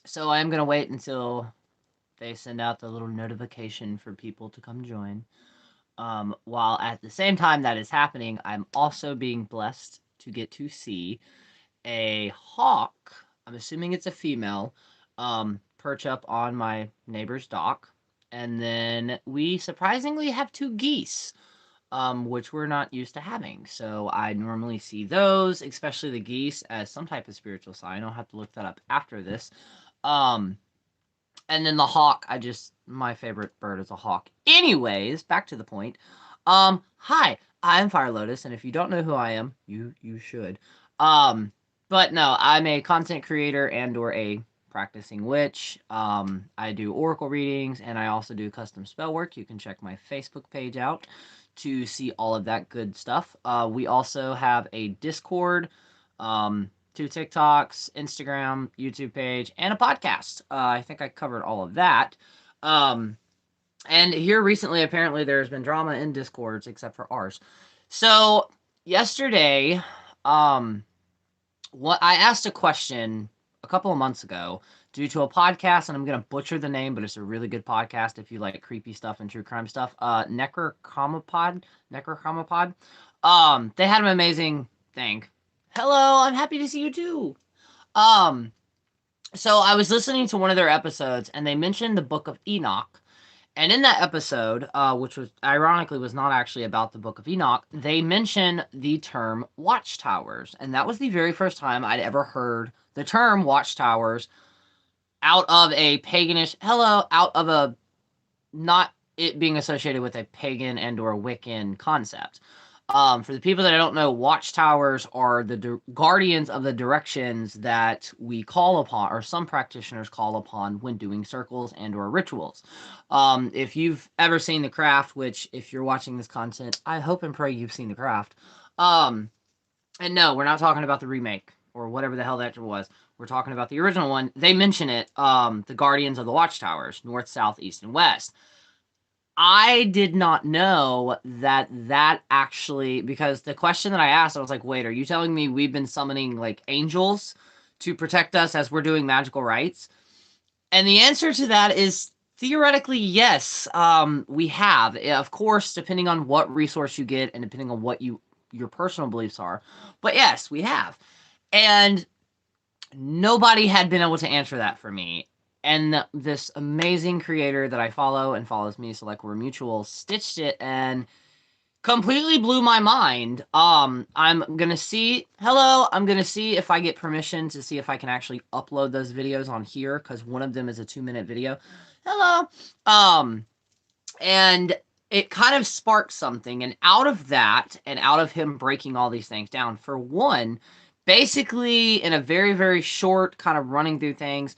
So I am going to wait until they send out the little notification for people to come join. While at the same time that is happening, I'm also being blessed to get to see a hawk. I'm assuming it's a female, perch up on my neighbor's dock. And then we surprisingly have two geese, which we're not used to having. So I normally see those, especially the geese, as some type of spiritual sign. I'll have to look that up after this. Um, and then the hawk, my favorite bird is a hawk. Anyways, back to the point. Hi, I'm Fire Lotus, and if you don't know who I am, you should. Um, but no, I'm a content creator and or a practicing witch. I do oracle readings and I also do custom spell work. You can check my Facebook page out to see all of that good stuff. We also have a Discord. Two TikToks, Instagram, YouTube page, and a podcast. I think I covered all of that. Um, and here recently, apparently, there's been drama in Discords, except for ours. So yesterday, um, what I asked a question a couple of months ago due to a podcast, and I'm gonna butcher the name, but it's a really good podcast if you like creepy stuff and true crime stuff. Necrocomapod. They had an amazing thing. Hello, I'm happy to see you too. Um, so I was listening to one of their episodes, and they mentioned the Book of Enoch. And in that episode, which was ironically was not actually about the Book of Enoch, they mention the term watchtowers, and that was the very first time I'd ever heard the term watchtowers out of a paganish out of a not it being associated with a pagan and or Wiccan concept. For the people that don't know, watchtowers are the guardians of the directions that we call upon, or some practitioners call upon when doing circles and or rituals. If you've ever seen The Craft, which if you're watching this content, I hope and pray you've seen The Craft. And no, we're not talking about the remake or whatever the hell that was. We're talking about the original one. They mention it, the guardians of the watchtowers, north, south, east, and west. I did not know that actually, because the question that I asked, I was like, wait, are you telling me we've been summoning like angels to protect us as we're doing magical rites? And the answer to that is theoretically yes. We have, of course, depending on what resource you get and depending on what your personal beliefs are. But yes, we have. And nobody had been able to answer that for me. And this amazing creator that I follow and follows me, so like we're mutual, stitched it and completely blew my mind. I'm gonna see. Hello, I'm gonna see if I get permission to see if I can actually upload those videos on here because one of them is a 2-minute video. Hello. And it kind of sparked something, and out of that, and out of him breaking all these things down, for one, basically in a very very short kind of running through things,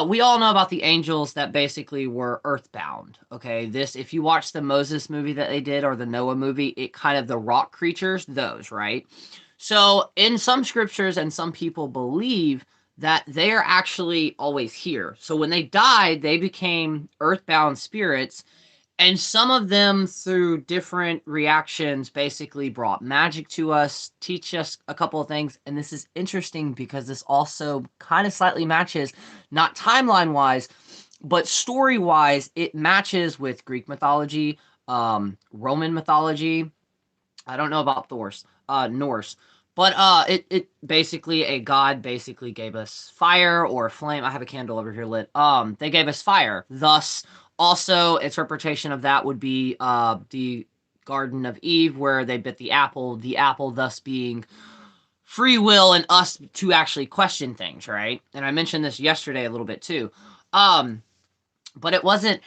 we all know about the angels that basically were earthbound. Okay, this, if you watch the Moses movie that they did or the Noah movie, it kind of, the rock creatures, those, right? So in some scriptures and some people believe that they are actually always here. So when they died, they became earthbound spirits, and some of them through different reactions basically brought magic to us, teach us a couple of things. And this is interesting because this also kind of slightly matches, not timeline wise, but story wise, it matches with Greek mythology, Roman mythology. I don't know about Norse. But it basically, a god basically gave us fire or flame. I have a candle over here lit. They gave us fire. Thus, also interpretation of that would be the Garden of Eve, where they bit the apple. The apple, thus being free will and us to actually question things, right? And I mentioned this yesterday a little bit too. Um, but it wasn't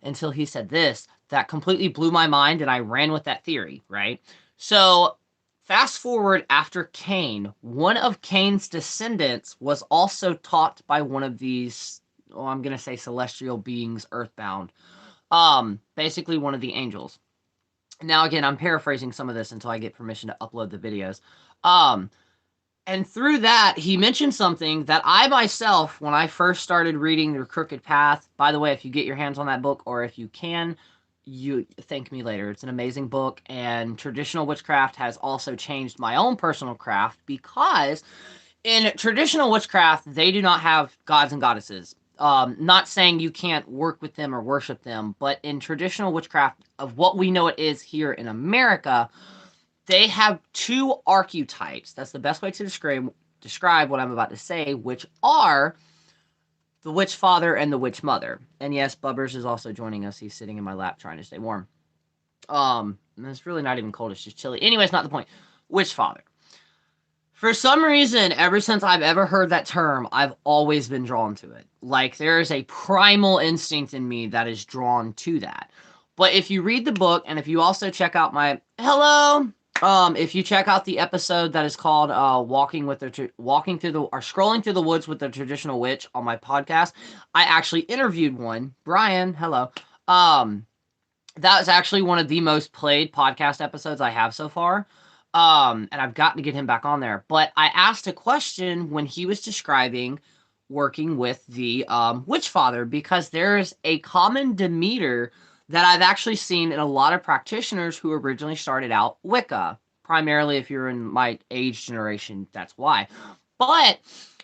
until he said this that completely blew my mind, and I ran with that theory, right? So fast forward after Cain, one of Cain's descendants was also taught by one of these, oh, I'm gonna say celestial beings, earthbound. Basically one of the angels. Now again, I'm paraphrasing some of this until I get permission to upload the videos. Um, and through that, he mentioned something that I myself, when I first started reading The Crooked Path, by the way, if you get your hands on that book, or if you can, you thank me later. It's an amazing book, and traditional witchcraft has also changed my own personal craft because In traditional witchcraft, they do not have gods and goddesses. Not saying you can't work with them or worship them, but in traditional witchcraft, of what we know it is here in America, they have two archetypes. That's the best way to describe what I'm about to say, which are the witch father and the witch mother. And yes, Bubbers is also joining us. He's sitting in my lap trying to stay warm. And it's really not even cold, it's just chilly. Anyways, not the point. Witch father. For some reason, ever since I've ever heard that term, I've always been drawn to it. Like, there is a primal instinct in me that is drawn to that. But if you read the book, and if you also check out my if you check out the episode that is called walking through the or scrolling through the woods with the traditional witch on my podcast, I actually interviewed one, Brian. Hello. That was actually one of the most played podcast episodes I have so far. And I've got to get him back on there. But I asked a question when he was describing working with the witch father, because there's a common demeanor that I've actually seen in a lot of practitioners who originally started out Wicca. Primarily, if you're in my age generation, that's why. But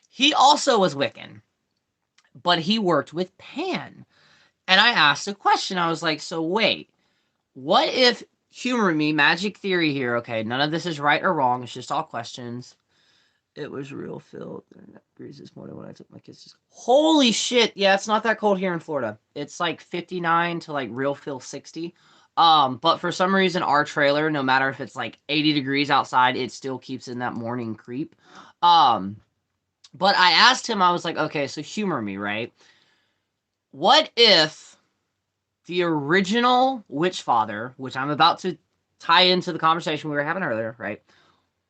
he also was Wiccan, but he worked with Pan. And I asked a question. I was like, so wait, what if, humor me, magic theory here, okay, none of this is right or wrong, it's just all questions. It was real filled. Degrees this morning when I took my kids to school. Holy shit, yeah, it's not that cold here in Florida. It's like 59 to like real feel 60. But for some reason, our trailer, no matter if it's like 80 degrees outside, it still keeps in that morning creep. But I asked him, I was like, okay, so humor me, right? What if the original witch father, which I'm about to tie into the conversation we were having earlier, right?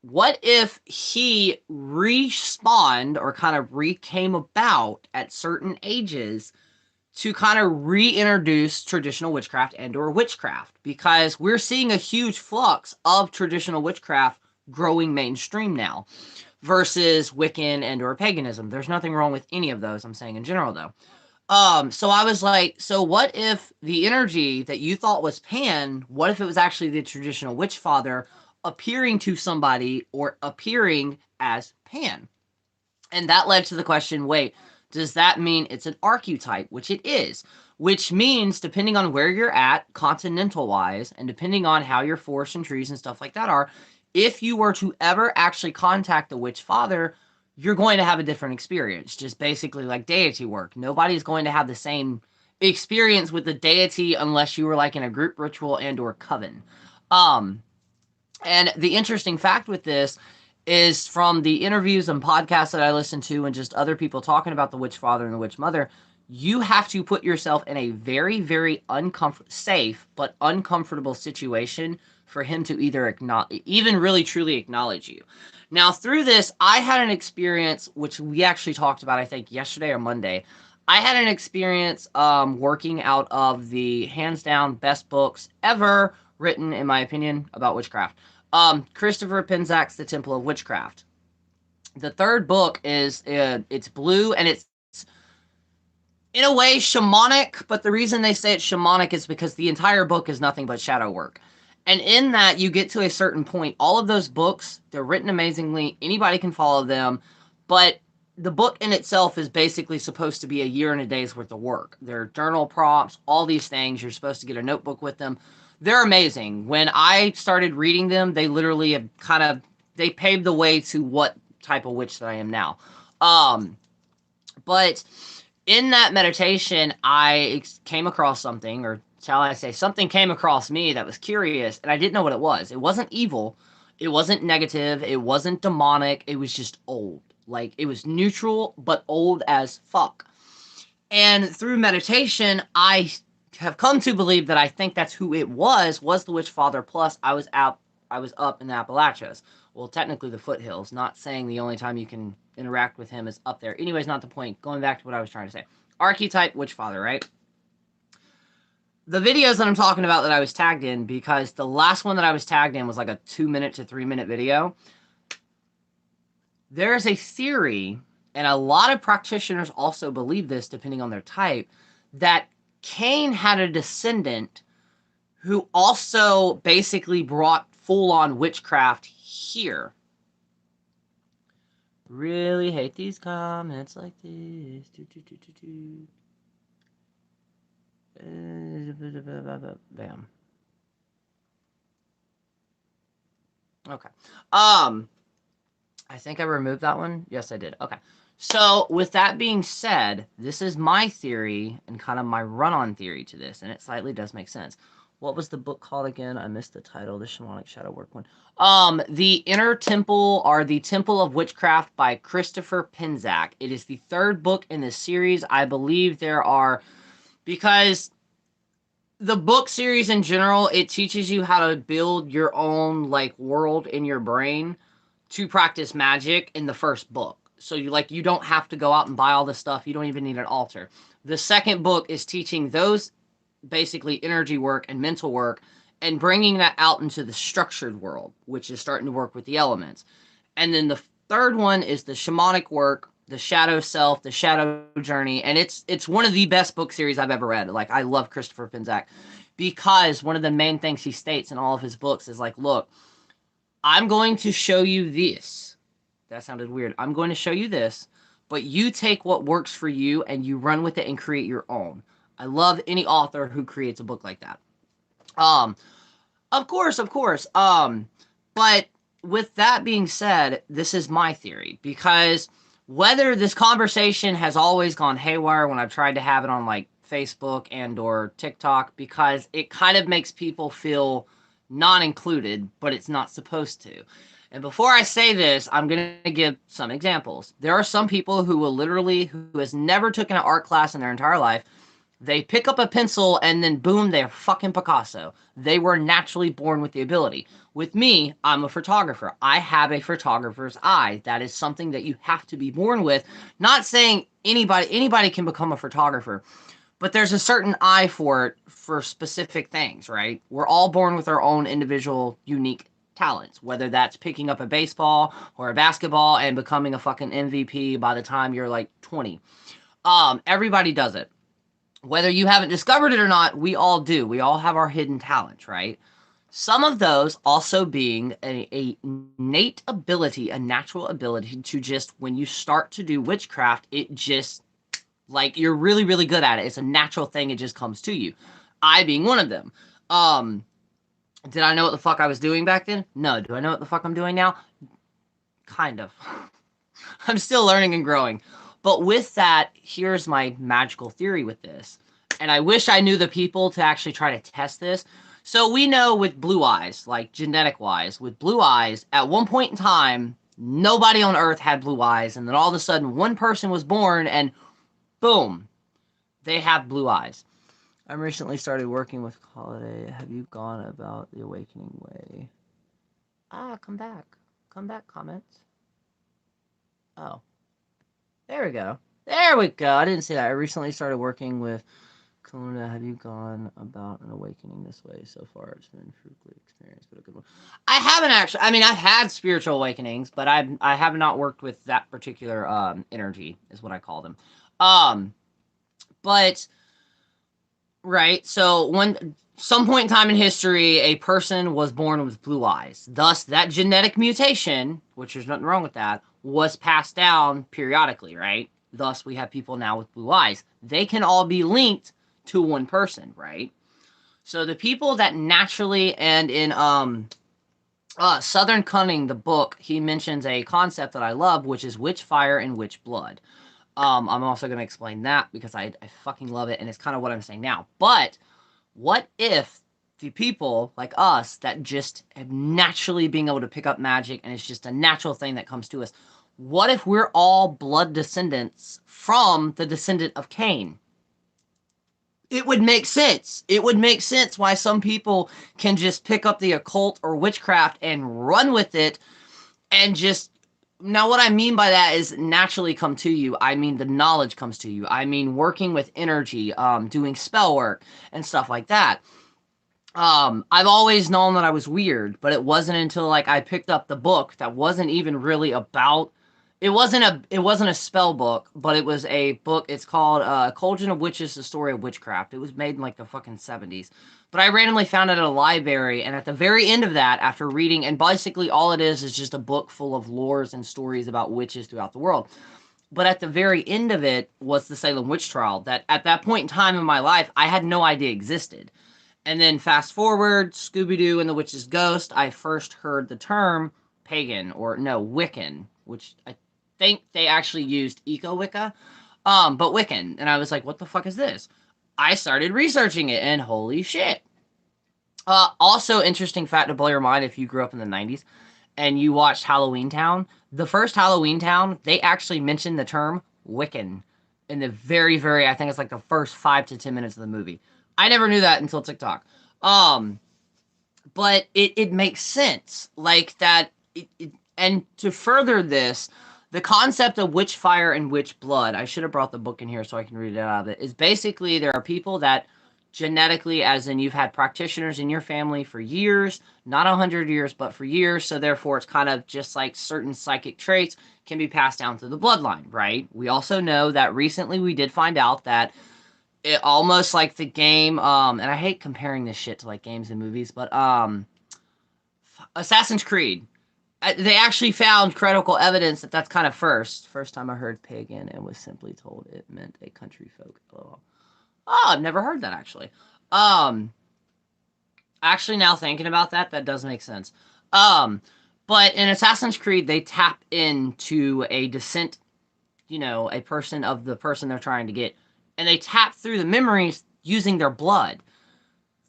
What if he respawned or kind of came about at certain ages to kind of reintroduce traditional witchcraft and or witchcraft? Because we're seeing a huge flux of traditional witchcraft growing mainstream now versus Wiccan and or paganism. There's nothing wrong with any of those, I'm saying in general though. So I was like, so what if the energy that you thought was Pan, what if it was actually the traditional witch father appearing to somebody or appearing as Pan? And that led to the question, wait, does that mean it's an archetype? Which it is. Which means, depending on where you're at, continental-wise, and depending on how your forests and trees and stuff like that are, if you were to ever actually contact the witch father, you're going to have a different experience. Just basically like deity work. Nobody's going to have the same experience with the deity unless you were like in a group ritual and or coven. And the interesting fact with this is from the interviews and podcasts that I listen to and just other people talking about the witch father and the witch mother, you have to put yourself in a very, very safe but uncomfortable situation for him to either even really truly acknowledge you. Now, through this, I had an experience, which we actually talked about, I think, yesterday or Monday. I had an experience working out of the hands down best books ever written, in my opinion, about witchcraft. Christopher Penczak's The Temple of Witchcraft. The third book is, it's blue, and it's, in a way, shamanic, but the reason they say it's shamanic is because the entire book is nothing but shadow work. And in that, you get to a certain point. All of those books, they're written amazingly. Anybody can follow them. But the book in itself is basically supposed to be a year and a day's worth of work. There are journal prompts, all these things. You're supposed to get a notebook with them. They're amazing. When I started reading them, they literally have they paved the way to what type of witch that I am now. But in that meditation, I came across something, or shall I say, something came across me that was curious, and I didn't know what it was. It wasn't evil. It wasn't negative. It wasn't demonic. It was just old. Like, it was neutral, but old as fuck. And through meditation, I have come to believe that I think that's who it was the witch father, plus I was up in the Appalachians. Well, technically the foothills, not saying the only time you can interact with him is up there. Anyways, not the point. Going back to what I was trying to say. Archetype witch father, right? The videos that I'm talking about that I was tagged in, because the last one that I was tagged in was like a 2-minute to 3-minute video. There's a theory, and a lot of practitioners also believe this, depending on their type, that Cain had a descendant who also basically brought full-on witchcraft here. Really hate these comments like this. Bam. Okay. I think I removed that one. Yes, I did. Okay. So, with that being said, this is my theory and kind of my run-on theory to this, and it slightly does make sense. What was the book called again? I missed the title. The Shamanic Shadow Work one. The Inner Temple or the Temple of Witchcraft by Christopher Penczak. It is the third book in this series. I believe there are, because the book series in general, it teaches you how to build your own like world in your brain to practice magic in the first book. So you don't have to go out and buy all this stuff. You don't even need an altar. The second book is teaching those basically energy work and mental work and bringing that out into the structured world, which is starting to work with the elements. And then the third one is the shamanic work, the shadow self, the shadow journey, and it's one of the best book series I've ever read. Like I love Christopher Penczak because one of the main things he states in all of his books is like, look, I'm going to show you this. That sounded weird. I'm going to show you this, but you take what works for you and you run with it and create your own. I love any author who creates a book like that. Um, of course, of course. But with that being said, this is my theory because whether this conversation has always gone haywire when I've tried to have it on like Facebook and or TikTok, because it kind of makes people feel non-included, but it's not supposed to. And before I say this, I'm going to give some examples. There are some people who will literally, who has never taken an art class in their entire life, they pick up a pencil and then boom, they're fucking Picasso. They were naturally born with the ability. With me, I'm a photographer. I have a photographer's eye. That is something that you have to be born with. Not saying anybody can become a photographer, but there's a certain eye for it for specific things, right? We're all born with our own individual unique talents, whether that's picking up a baseball or a basketball and becoming a fucking MVP by the time you're like 20. Everybody does it. Whether you haven't discovered it or not, we all do. We all have our hidden talents, right? Some of those also being a innate ability, a natural ability to just, when you start to do witchcraft, it just, like, you're really, really good at it. It's a natural thing. It just comes to you. I being one of them. Did I know what the fuck I was doing back then? No. Do I know what the fuck I'm doing now? Kind of. I'm still learning and growing. But with that, here's my magical theory with this. And I wish I knew the people to actually try to test this. So we know with blue eyes, like genetic wise, with blue eyes, at one point in time, nobody on Earth had blue eyes. And then all of a sudden, one person was born and boom, they have blue eyes. I'm recently started working with Holiday. Have you gone about the awakening way? Come back. Come back, comments. Oh. There we go. There we go. I didn't see that. I recently started working with Kaluna. Have you gone about an awakening this way so far? It's been a fruitful experience, but a good one. I haven't actually. I mean, I've had spiritual awakenings, but I have not worked with that particular energy, is what I call them. But right. So some point in time in history, a person was born with blue eyes. Thus, that genetic mutation, which there's nothing wrong with that, was passed down periodically, right? Thus, we have people now with blue eyes. They can all be linked to one person, right? So the people that naturally, and in Southern Cunning, the book, he mentions a concept that I love, which is witch fire and witch blood. I'm also going to explain that because I fucking love it, and it's kind of what I'm saying now. But what if the people like us that just have naturally being able to pick up magic and it's just a natural thing that comes to us, what if we're all blood descendants from the descendant of Cain? It would make sense. It would make sense why some people can just pick up the occult or witchcraft and run with it and just. Now, what I mean by that is naturally come to you. I mean the knowledge comes to you. I mean working with energy, doing spell work and stuff like that. I've always known that I was weird, but it wasn't until like I picked up the book that wasn't even really about. It wasn't a spell book, but it was a book. It's called Cauldron of Witches: The Story of Witchcraft. It was made in like the fucking 70s. But I randomly found it at a library, and at the very end of that, after reading, and basically all it is just a book full of lores and stories about witches throughout the world. But at the very end of it was the Salem witch trial that at that point in time in my life, I had no idea existed. And then fast forward, Scooby-Doo and the Witch's Ghost, I first heard the term pagan, or no, Wiccan, which I think they actually used Eco-Wicca, but Wiccan. And I was like, what the fuck is this? I started researching it, and holy shit. Also, interesting fact to blow your mind if you grew up in the 90s and you watched Halloween Town. The first Halloween Town, they actually mentioned the term Wiccan in the very, I think it's like the first 5 to 10 minutes of the movie. I never knew that until TikTok. But it makes sense. Like that, and to further this, the concept of witch fire and witch blood, I should have brought the book in here so I can read it out of it, is basically there are people that genetically, as in you've had practitioners in your family for years, not 100 years, but for years, so therefore it's kind of just like certain psychic traits can be passed down through the bloodline, right? We also know that recently we did find out that it almost like the game, and I hate comparing this shit to like games and movies, but Assassin's Creed. They actually found critical evidence that that's kind of first time I heard pagan and was simply told it meant a country folk. Oh, I've never heard that actually. Actually now thinking about that, that does make sense. But in Assassin's Creed, they tap into a descent, a person of the person they're trying to get, and they tap through the memories using their blood.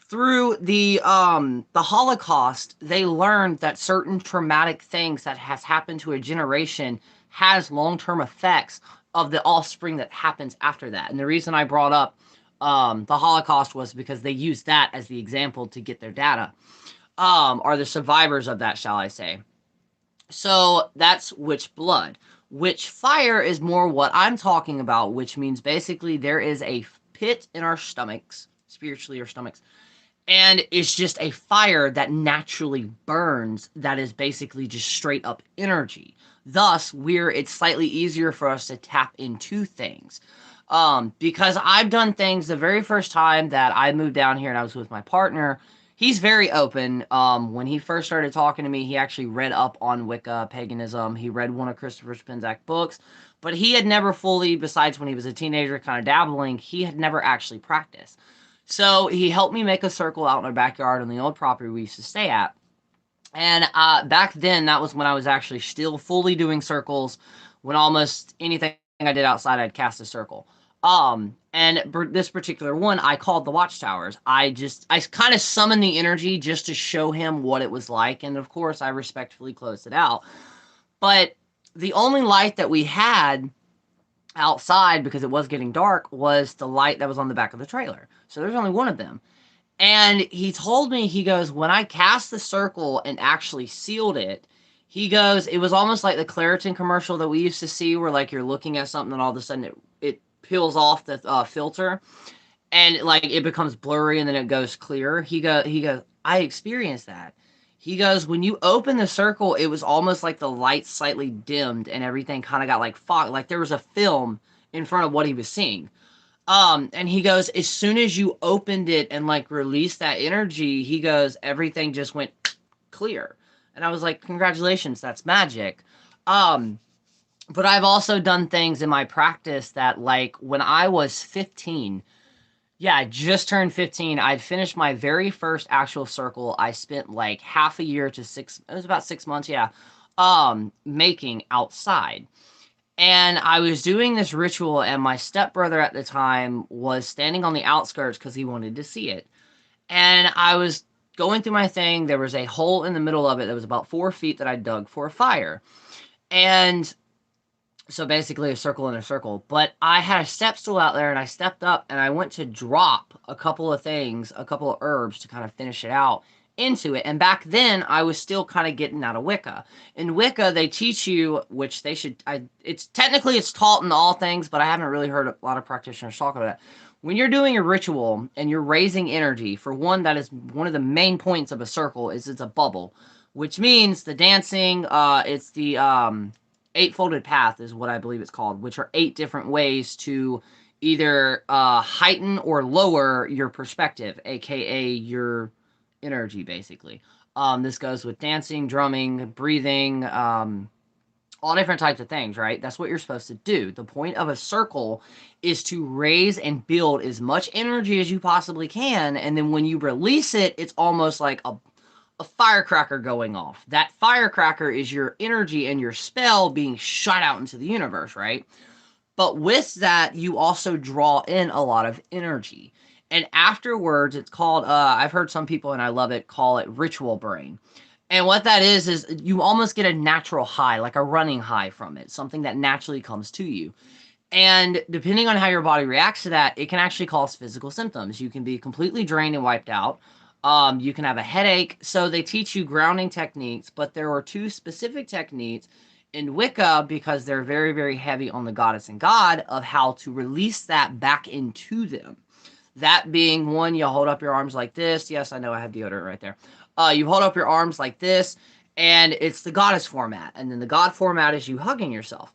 Through the Holocaust, they learned that certain traumatic things that has happened to a generation has long-term effects of the offspring that happens after that. And the reason I brought up the Holocaust was because they used that as the example to get their data, or the survivors of that, shall I say. So that's witch blood. Witch fire is more what I'm talking about, which means basically there is a pit in our stomachs, spiritually our stomachs, and it's just a fire that naturally burns that is basically just straight up energy. Thus, it's slightly easier for us to tap into things. Because I've done things the very first time that I moved down here and I was with my partner. He's very open. When he first started talking to me, he actually read up on Wicca, paganism. He read one of Christopher Spinzak's books, but he had never fully, besides when he was a teenager kind of dabbling, he had never actually practiced. So he helped me make a circle out in our backyard on the old property we used to stay at. And back then, that was when I was actually still fully doing circles, when almost anything I did outside, I'd cast a circle. And this particular one, I called the Watchtowers. I kind of summoned the energy just to show him what it was like. And of course, I respectfully closed it out. But the only light that we had outside, because it was getting dark, was the light that was on the back of the trailer. So there's only one of them. And he told me, he goes, when I cast the circle and actually sealed it, he goes, it was almost like the Claritin commercial that we used to see where like you're looking at something and all of a sudden it peels off the filter and like it becomes blurry and then it goes clear. He goes, I experienced that. He goes, when you open the circle, it was almost like the light slightly dimmed and everything kind of got like fog, like there was a film in front of what he was seeing. And he goes, as soon as you opened it and like released that energy, he goes, everything just went clear. And I was like, congratulations, that's magic. But I've also done things in my practice that like when I was 15, yeah, I just turned 15. I'd finished my very first actual circle. I spent like half a year to it was about 6 months, yeah, making outside. And I was doing this ritual, and my stepbrother at the time was standing on the outskirts because he wanted to see it. And I was going through my thing. There was a hole in the middle of it that was about 4 feet that I dug for a fire. And so basically a circle in a circle. But I had a step stool out there, and I stepped up, and I went to drop a couple of things, a couple of herbs to kind of finish it out into it. And back then, I was still kind of getting out of Wicca. In Wicca, they teach you, which they should, it's technically it's taught in all things, but I haven't really heard a lot of practitioners talk about it. When you're doing a ritual and you're raising energy, for one, that is one of the main points of a circle is it's a bubble, which means the dancing, it's the eightfolded path is what I believe it's called, which are 8 different ways to either heighten or lower your perspective, aka your energy, basically. This goes with dancing, drumming, breathing, all different types of things, right? That's what you're supposed to do. The point of a circle is to raise and build as much energy as you possibly can, and then when you release it, it's almost like a firecracker going off. That firecracker is your energy and your spell being shot out into the universe, right? But with that, you also draw in a lot of energy. And afterwards, it's called, I've heard some people, and I love it, call it ritual brain. And what that is you almost get a natural high, like a running high from it, something that naturally comes to you. And depending on how your body reacts to that, it can actually cause physical symptoms. You can be completely drained and wiped out. You can have a headache. So they teach you grounding techniques, but there are two specific techniques in Wicca because they're very, very heavy on the goddess and god of how to release that back into them. That being one, you hold up your arms like this. Yes, I know I have deodorant right there. You hold up your arms like this, and it's the goddess format. And then the god format is you hugging yourself.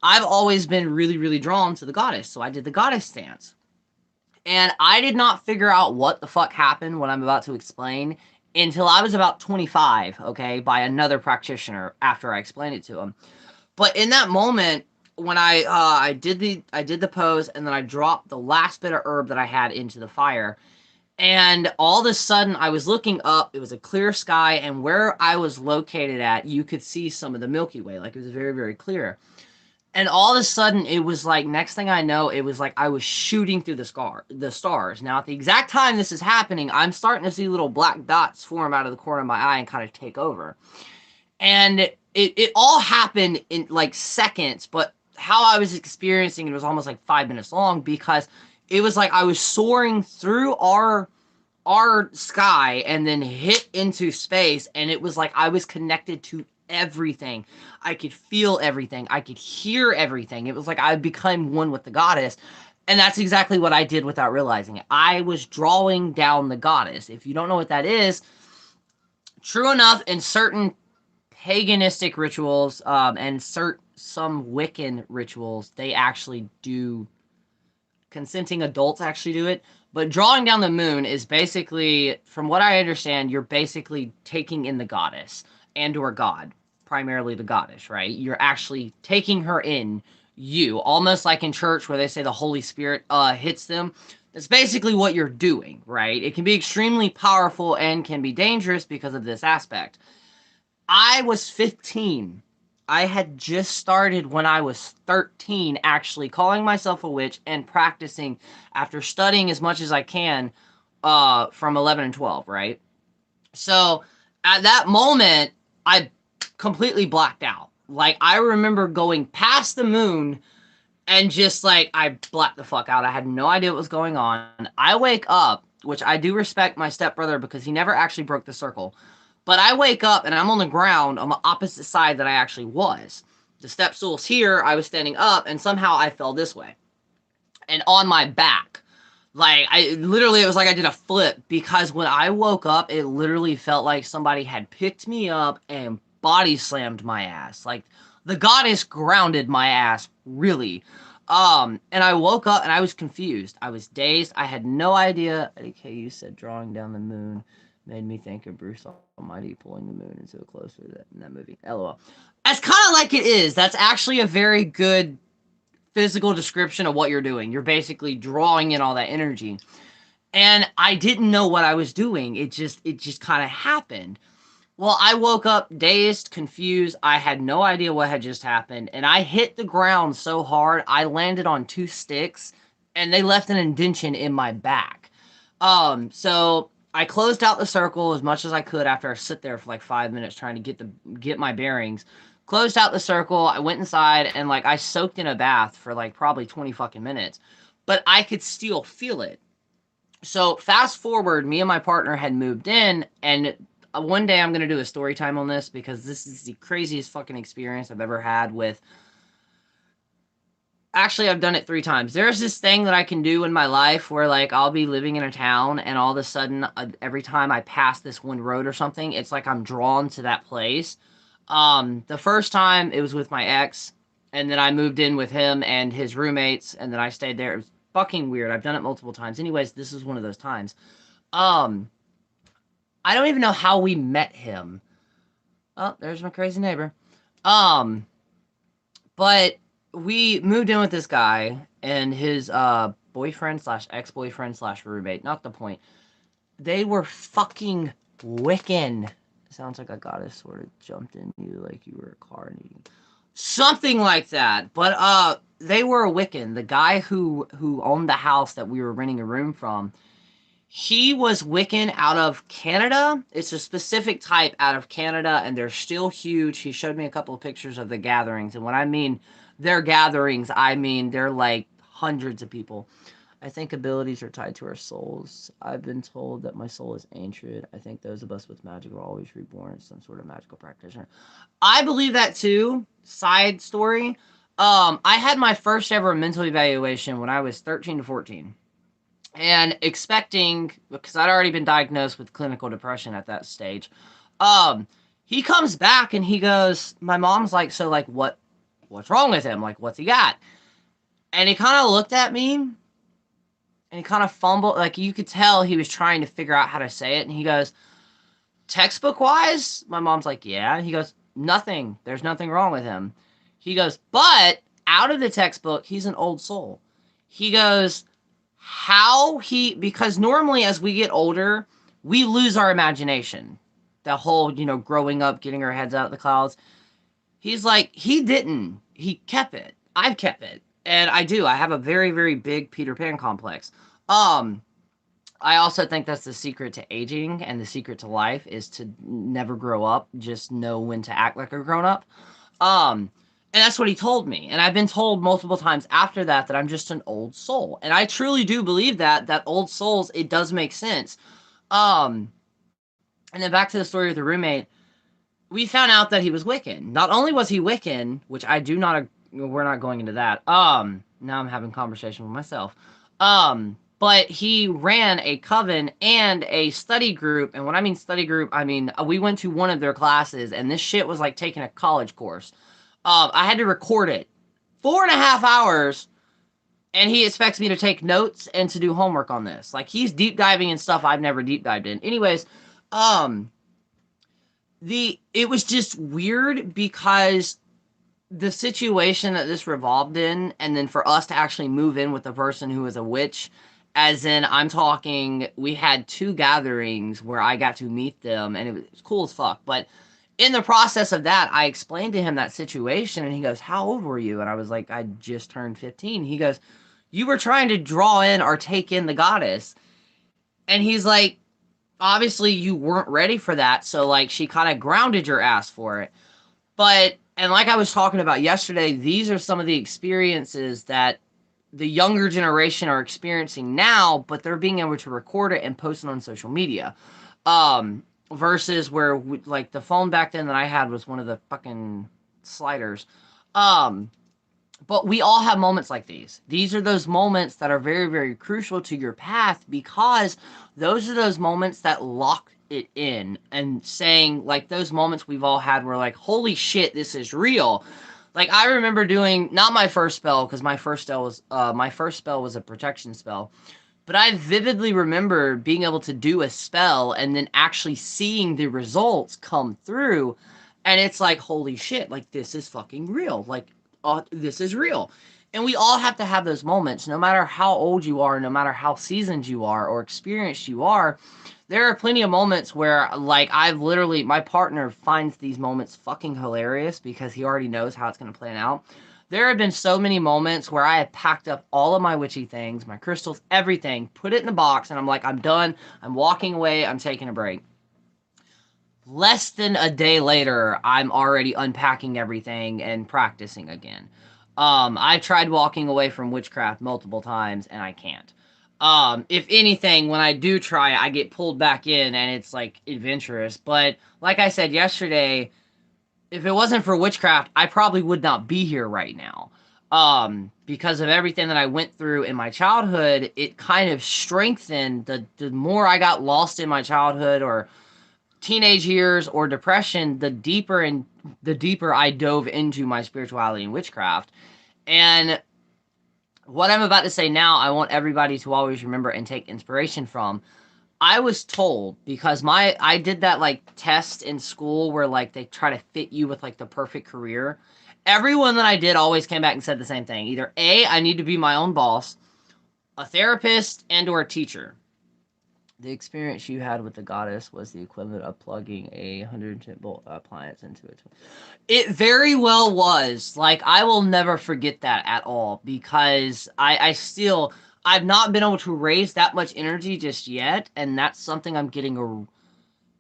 I've always been really, really drawn to the goddess, so I did the goddess stance. And I did not figure out what the fuck happened, what I'm about to explain, until I was about 25, okay, by another practitioner after I explained it to him. But in that moment, when I did the pose, and then I dropped the last bit of herb that I had into the fire, and all of a sudden I was looking up, it was a clear sky, and where I was located at, you could see some of the Milky Way, like it was very, very clear. And all of a sudden, it was like, next thing I know, it was like I was shooting through the stars. Now, at the exact time this is happening, I'm starting to see little black dots form out of the corner of my eye and kind of take over. And it all happened in like seconds, but how I was experiencing it was almost like 5 minutes long because it was like I was soaring through our sky and then hit into space, and it was like I was connected to everything. I could feel everything. I could hear everything. It was like I became one with the goddess. And that's exactly what I did without realizing it. I was drawing down the goddess. If you don't know what that is, true enough, in certain paganistic rituals and some Wiccan rituals, they actually do, consenting adults actually do it. But drawing down the moon is basically, from what I understand, you're basically taking in the goddess and or god, primarily the goddess, right? You're actually taking her in you, almost like in church where they say the Holy Spirit hits them. That's basically what you're doing, right? It can be extremely powerful and can be dangerous because of this aspect. I was 15. I had just started when I was 13, actually calling myself a witch and practicing after studying as much as I can from 11 and 12, right? So at that moment, I completely blacked out. Like, I remember going past the moon and just like, I blacked the fuck out. I had no idea what was going on. I wake up, which I do respect my stepbrother because he never actually broke the circle. But I wake up and I'm on the ground on the opposite side that I actually was. The step stool's here, I was standing up, and somehow I fell this way. And on my back. Like, it was like I did a flip, because when I woke up, it literally felt like somebody had picked me up and body slammed my ass. Like, the goddess grounded my ass, really. And I woke up and I was confused. I was dazed. I had no idea. Okay, you said drawing down the moon made me think of Bruce Almighty pulling the moon into a closer in that movie. LOL. That's kind of like it is. That's actually a very good physical description of what you're doing. You're basically drawing in all that energy. And I didn't know what I was doing. It just kind of happened. Well, I woke up dazed, confused. I had no idea what had just happened. And I hit the ground so hard, I landed on 2 sticks, and they left an indentation in my back. So I closed out the circle as much as I could after I sit there for like 5 minutes trying to get my bearings. Closed out the circle, I went inside, and like I soaked in a bath for like probably 20 fucking minutes. But I could still feel it. So fast forward, me and my partner had moved in, and one day I'm going to do a story time on this because this is the craziest fucking experience I've ever had with... Actually, I've done it 3 times. There's this thing that I can do in my life where, like, I'll be living in a town, and all of a sudden, every time I pass this one road or something, it's like I'm drawn to that place. The first time, it was with my ex, and then I moved in with him and his roommates, and then I stayed there. It was fucking weird. I've done it multiple times. Anyways, this is one of those times. Um, I don't even know how we met him. Oh, there's my crazy neighbor. Um, but we moved in with this guy and his boyfriend slash ex-boyfriend slash roommate. Not the point. They were fucking Wiccan. Sounds like a goddess sort of jumped in you like you were a car needing something like that. But they were a Wiccan. The guy who owned the house that we were renting a room from, he was Wiccan out of Canada. It's a specific type out of Canada, and they're still huge. He showed me a couple of pictures of the gatherings, and when I mean their gatherings, I mean they're like hundreds of people. I think abilities are tied to our souls. I've been told that my soul is ancient. I think those of us with magic are always reborn as some sort of magical practitioner. I believe that too. Side story. I had my first ever mental evaluation when I was 13 to 14. And expecting, because I'd already been diagnosed with clinical depression at that stage, he comes back and he goes, my mom's like, so like what's wrong with him? Like, what's he got? And he kind of looked at me and he kind of fumbled, like you could tell he was trying to figure out how to say it. And he goes, textbook wise? My mom's like, yeah. And he goes, nothing. There's nothing wrong with him. He goes, but out of the textbook, he's an old soul. He goes, because normally as we get older, we lose our imagination. The whole, growing up, getting our heads out of the clouds. He's like, he didn't. He kept it. I've kept it. And I do. I have a very, very big Peter Pan complex. I also think that's the secret to aging and the secret to life is to never grow up. Just know when to act like a grown-up. And that's what he told me. And I've been told multiple times after that I'm just an old soul. And I truly do believe that old souls, it does make sense. And then back to the story of the roommate, we found out that he was Wiccan. Not only was he Wiccan, which we're not going into that. Now I'm having conversation with myself. But he ran a coven and a study group. And when I mean study group, I mean, we went to one of their classes and this shit was like taking a college course. I had to record it 4.5 hours, and he expects me to take notes and to do homework on this. Like, he's deep diving in stuff I've never deep dived in. Anyways, it was just weird because the situation that this revolved in, and then for us to actually move in with a person who is a witch, as in, I'm talking, we had 2 gatherings where I got to meet them, and it was cool as fuck, but in the process of that, I explained to him that situation, and he goes, how old were you? And I was like, I just turned 15. He goes, you were trying to draw in or take in the goddess. And he's like, obviously you weren't ready for that, so like she kind of grounded your ass for it. And like I was talking about yesterday, these are some of the experiences that the younger generation are experiencing now, but they're being able to record it and post it on social media. Versus where, like, the phone back then that I had was one of the fucking sliders. But we all have moments like these. These are those moments that are very, very crucial to your path because those are those moments that lock it in and saying, like, those moments we've all had where, like, holy shit, this is real. Like, I remember doing, not my first spell, because my first spell was a protection spell. But I vividly remember being able to do a spell and then actually seeing the results come through. And it's like, holy shit, like, this is fucking real. Like, this is real. And we all have to have those moments, no matter how old you are, no matter how seasoned you are or experienced you are. There are plenty of moments where, like, my partner finds these moments fucking hilarious because he already knows how it's going to plan out. There have been so many moments where I have packed up all of my witchy things, my crystals, everything, put it in the box, and I'm like, I'm done. I'm walking away. I'm taking a break. Less than a day later, I'm already unpacking everything and practicing again. I've tried walking away from witchcraft multiple times, and I can't. If anything, when I do try, I get pulled back in, and it's, like, adventurous. But, like I said yesterday, if it wasn't for witchcraft, I probably would not be here right now. Because of everything that I went through in my childhood, it kind of strengthened the more I got lost in my childhood or teenage years or depression, the deeper I dove into my spirituality and witchcraft. And what I'm about to say now, I want everybody to always remember and take inspiration from. I was told, because I did that like test in school where like they try to fit you with like the perfect career. Everyone that I did always came back and said the same thing. Either A, I need to be my own boss, a therapist, and or a teacher. The experience you had with the goddess was the equivalent of plugging a 110-volt appliance into it. It very well was. Like, I will never forget that at all, because I still, I've not been able to raise that much energy just yet, and that's something I'm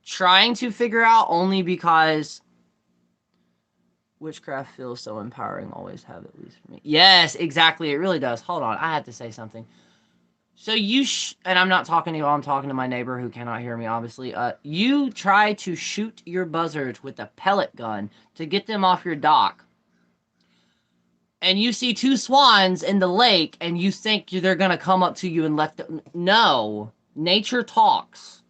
trying to figure out, only because witchcraft feels so empowering. Always have, at least for me. Yes, exactly. It really does. Hold on, I had to say something. So and I'm not talking to you, I'm talking to my neighbor who cannot hear me, obviously. You try to shoot your buzzards with a pellet gun to get them off your dock, and you see two swans in the lake, and you think they're gonna come up to you and let them. No, nature talks.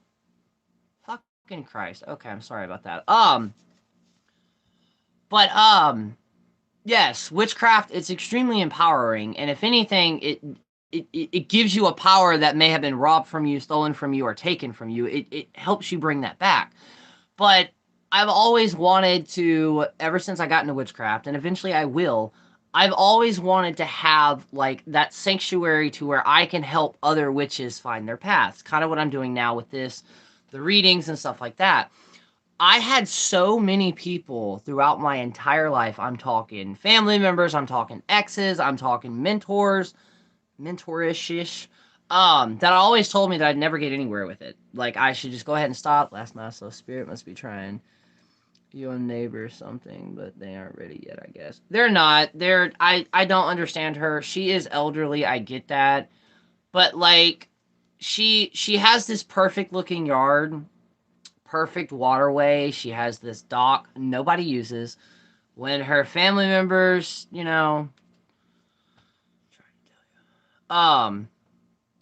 Fucking Christ. Okay, I'm sorry about that. But yes, witchcraft. It's extremely empowering, and if anything, it gives you a power that may have been robbed from you, stolen from you, or taken from you. It helps you bring that back. But I've always wanted to, ever since I got into witchcraft, and eventually I will, I've always wanted to have, like, that sanctuary to where I can help other witches find their paths. Kind of what I'm doing now with this, the readings and stuff like that. I had so many people throughout my entire life. I'm talking family members, I'm talking exes, I'm talking mentors, mentorish-ish, that always told me that I'd never get anywhere with it. Like, I should just go ahead and stop. Last night, so spirit must be trying you and neighbor something, but they aren't ready yet, I guess. They're not. I don't understand her. She is elderly, I get that. But like, she has this perfect looking yard, perfect waterway. She has this dock nobody uses. When her family members, um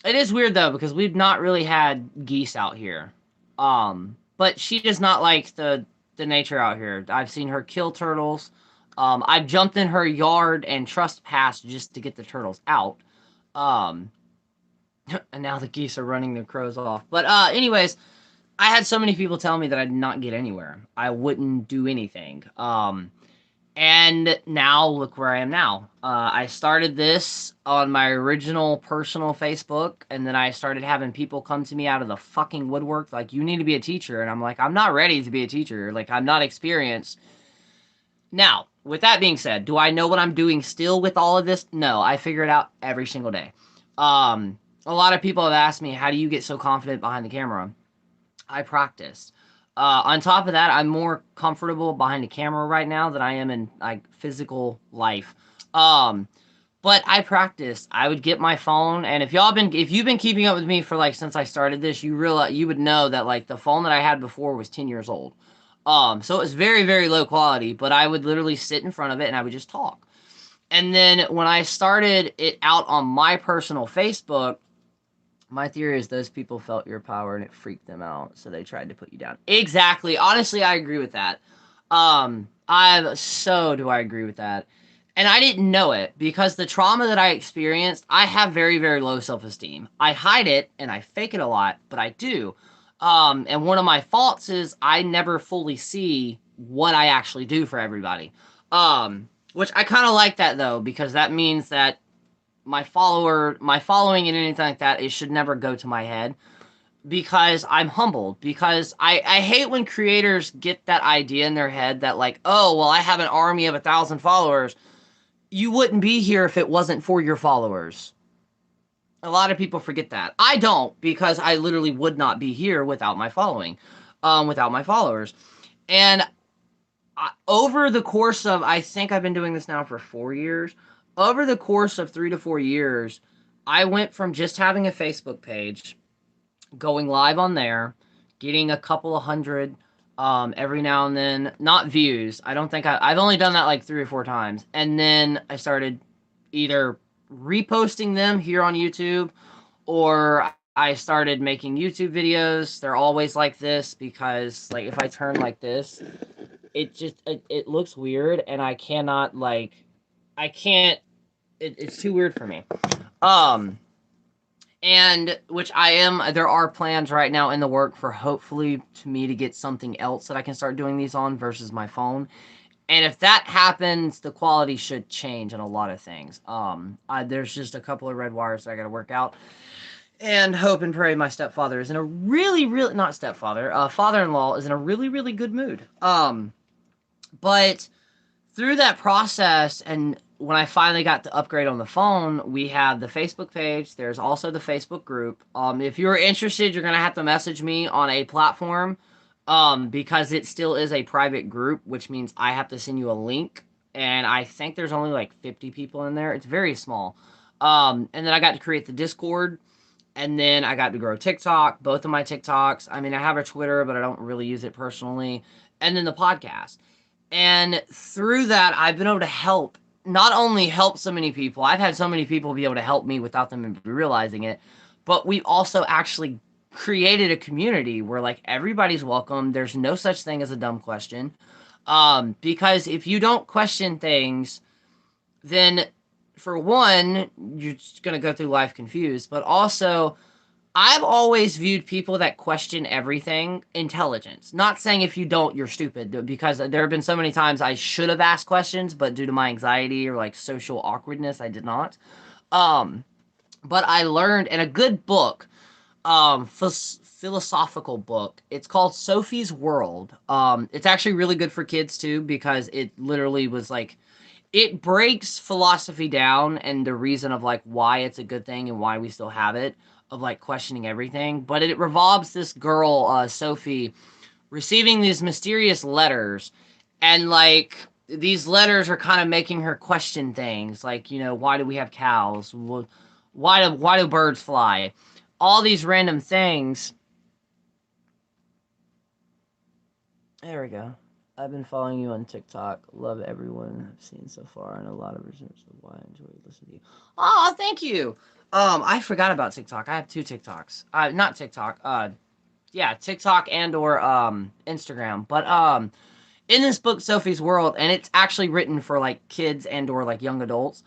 it is weird though, because we've not really had geese out here. But she does not like the nature out here. I've seen her kill turtles. I've jumped in her yard and trespassed just to get the turtles out. Um, and now the geese are running the crows off. But anyways, I had so many people tell me that I'd not get anywhere. I wouldn't do anything. And now look where I am now. I started this on my original personal Facebook, and then I started having people come to me out of the fucking woodwork, like, you need to be a teacher. And I'm like, I'm not ready to be a teacher. Like, I'm not experienced. Now, with that being said, do I know what I'm doing still with all of this? No, I figure it out every single day. A lot of people have asked me, how do you get so confident behind the camera? I practiced. On top of that, I'm more comfortable behind a camera right now than I am in like physical life. Um, but I practiced. I would get my phone, and if you've been keeping up with me for like since I started this, you would know that like the phone that I had before was 10 years old. So it was very, very low quality, but I would literally sit in front of it and I would just talk. And then when I started it out on my personal Facebook, my theory is those people felt your power and it freaked them out, so they tried to put you down. Exactly. Honestly, I agree with that. Do I agree with that. And I didn't know it, because the trauma that I experienced, I have very, very low self-esteem. I hide it and I fake it a lot, but I do. And one of my faults is I never fully see what I actually do for everybody. Which I kind of like that though, because that means that my following and anything like that, it should never go to my head, because I'm humbled. Because I hate when creators get that idea in their head that like, oh, well, I have an army of 1,000 followers. You wouldn't be here if it wasn't for your followers. A lot of people forget that. I don't, because I literally would not be here without my following, without my followers. And over the course of, I think I've been doing this now for 4 years. Over the course of 3 to 4 years, I went from just having a Facebook page, going live on there, getting a couple of hundred every now and then, not views. I don't think I've only done that like 3 or 4 times. And then I started either reposting them here on YouTube, or I started making YouTube videos. They're always like this, because like if I turn like this, it looks weird, and I cannot, like, I can't it's too weird for me. Um, and which I am. There are plans right now in the work for hopefully to me to get something else that I can start doing these on versus my phone. And if that happens, the quality should change in a lot of things. There's just a couple of red wires that I got to work out, and hope and pray my stepfather is in a really, really not stepfather, father-in-law is in a really, really good mood. But through that process, and when I finally got the upgrade on the phone, we have the Facebook page. There's also the Facebook group. If you're interested, you're gonna have to message me on a platform, because it still is a private group, which means I have to send you a link. And I think there's only like 50 people in there. It's very small. And then I got to create the Discord, and then I got to grow TikTok, both of my TikToks. I mean, I have a Twitter, but I don't really use it personally. And then the podcast. And through that, I've been able to help, not only help so many people, I've had so many people be able to help me without them realizing it, but we also actually created a community where like everybody's welcome. There's no such thing as a dumb question. Because if you don't question things, then for one, you're just going to go through life confused, but also I've always viewed people that question everything intelligence. Not saying if you don't, you're stupid, because there have been so many times I should have asked questions, but due to my anxiety or like social awkwardness, I did not. But I learned in a good book, philosophical book. It's called Sophie's World. It's actually really good for kids too, because it literally was like, it breaks philosophy down and the reason of like why it's a good thing and why we still have it, of like questioning everything. But it revolves this girl, Sophie, receiving these mysterious letters, and like these letters are kind of making her question things like, why do we have cows? Why do birds fly? All these random things. There we go. I've been following you on TikTok. Love everyone I've seen so far, and a lot of reasons of why I enjoy listening to you. Oh, thank you. I forgot about TikTok. I have two TikToks. Not TikTok. Yeah, TikTok and or Instagram. But in this book, Sophie's World, and it's actually written for like kids and or like young adults.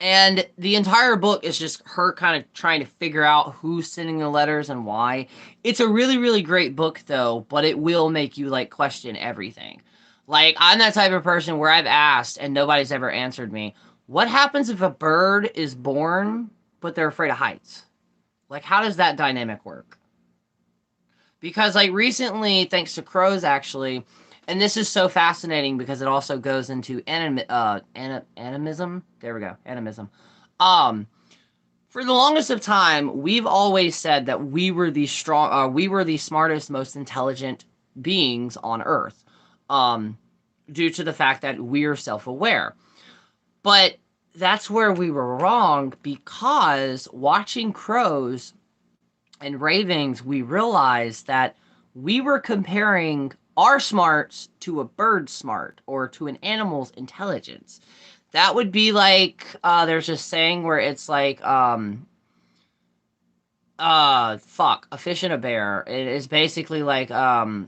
And the entire book is just her kind of trying to figure out who's sending the letters and why. It's a really, really great book, though, but it will make you, like, question everything. Like, I'm that type of person where I've asked and nobody's ever answered me, what happens if a bird is born, but they're afraid of heights? Like, how does that dynamic work? Because, like, recently, thanks to crows, actually, and this is so fascinating because it also goes into animism. There we go, animism. Um, for the longest of time, we've always said that we were the smartest, most intelligent beings on Earth, due to the fact that we're self-aware. But that's where we were wrong, because watching crows and ravens, we realized that we were comparing our smarts to a bird's smart or to an animal's intelligence. That would be like, there's a saying where it's like, a fish and a bear. It is basically like, I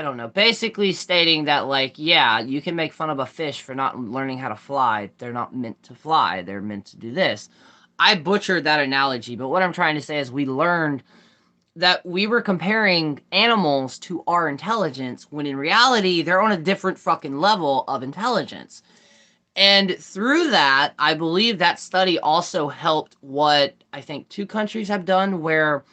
don't know, basically stating that, like, yeah, you can make fun of a fish for not learning how to fly. They're not meant to fly. They're meant to do this. I butchered that analogy, but what I'm trying to say is we learned that we were comparing animals to our intelligence, when in reality, they're on a different fucking level of intelligence. And through that, I believe that study also helped what I think two countries have done, where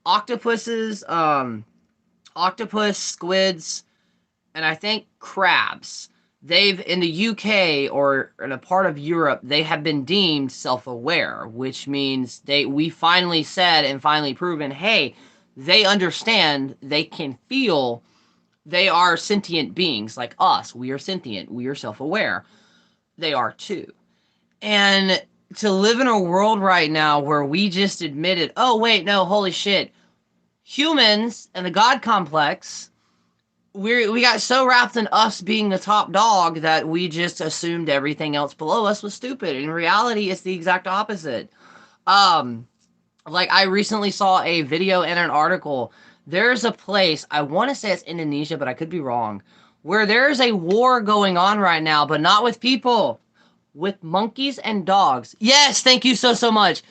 octopuses, octopus, squids, and I think crabs, they've, in the UK or in a part of Europe, they have been deemed self-aware, which means we finally said and finally proven, hey, they understand, they can feel, they are sentient beings like us. We are sentient, we are self-aware. They are too. And to live in a world right now where we just admitted, oh wait, no, holy shit, humans and the God complex, we got so wrapped in us being the top dog that we just assumed everything else below us was stupid. In reality, it's the exact opposite. Like, I recently saw a video and an article. There's a place, I want to say it's Indonesia, but I could be wrong, where there's a war going on right now, but not with people. with monkeys and dogs. Yes, thank you so much.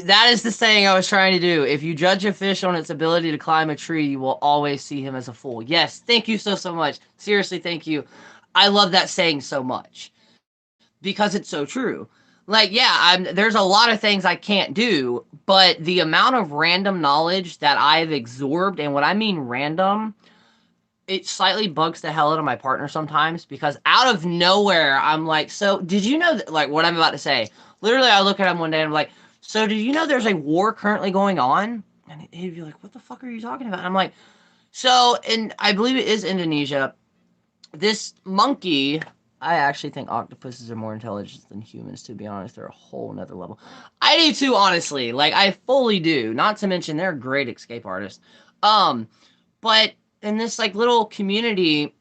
That is the saying I was trying to do. If you judge a fish on its ability to climb a tree, you will always see him as a fool. Yes, thank you so much. Seriously, thank you. I love that saying so much because it's so true. Like, yeah, there's a lot of things I can't do, but the amount of random knowledge that I've absorbed, and what I mean random, it slightly bugs the hell out of my partner sometimes because out of nowhere, I'm like, so did you know that, like what I'm about to say? Literally, I look at him one day and I'm like, so did you know there's a war currently going on? And he'd be like, what the fuck are you talking about? And I'm like, so, and I believe it is Indonesia. This monkey, I actually think octopuses are more intelligent than humans, to be honest. They're a whole nother level. I do too, honestly. Like, I fully do. Not to mention, they're great escape artists. But in this, like, little community,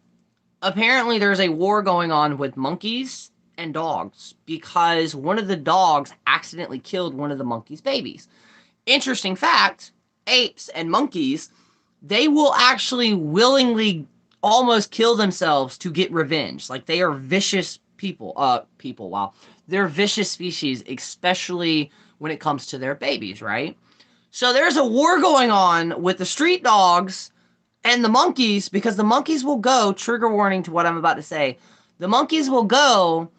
apparently there's a war going on with monkeys and dogs because one of the dogs accidentally killed one of the monkey's babies. Interesting fact, apes and monkeys, they will actually willingly almost kill themselves to get revenge. Like they are vicious people. Wow. They're vicious species, especially when it comes to their babies, right? So there's a war going on with the street dogs and the monkeys because the monkeys will go, trigger warning to what I'm about to say. The monkeys will go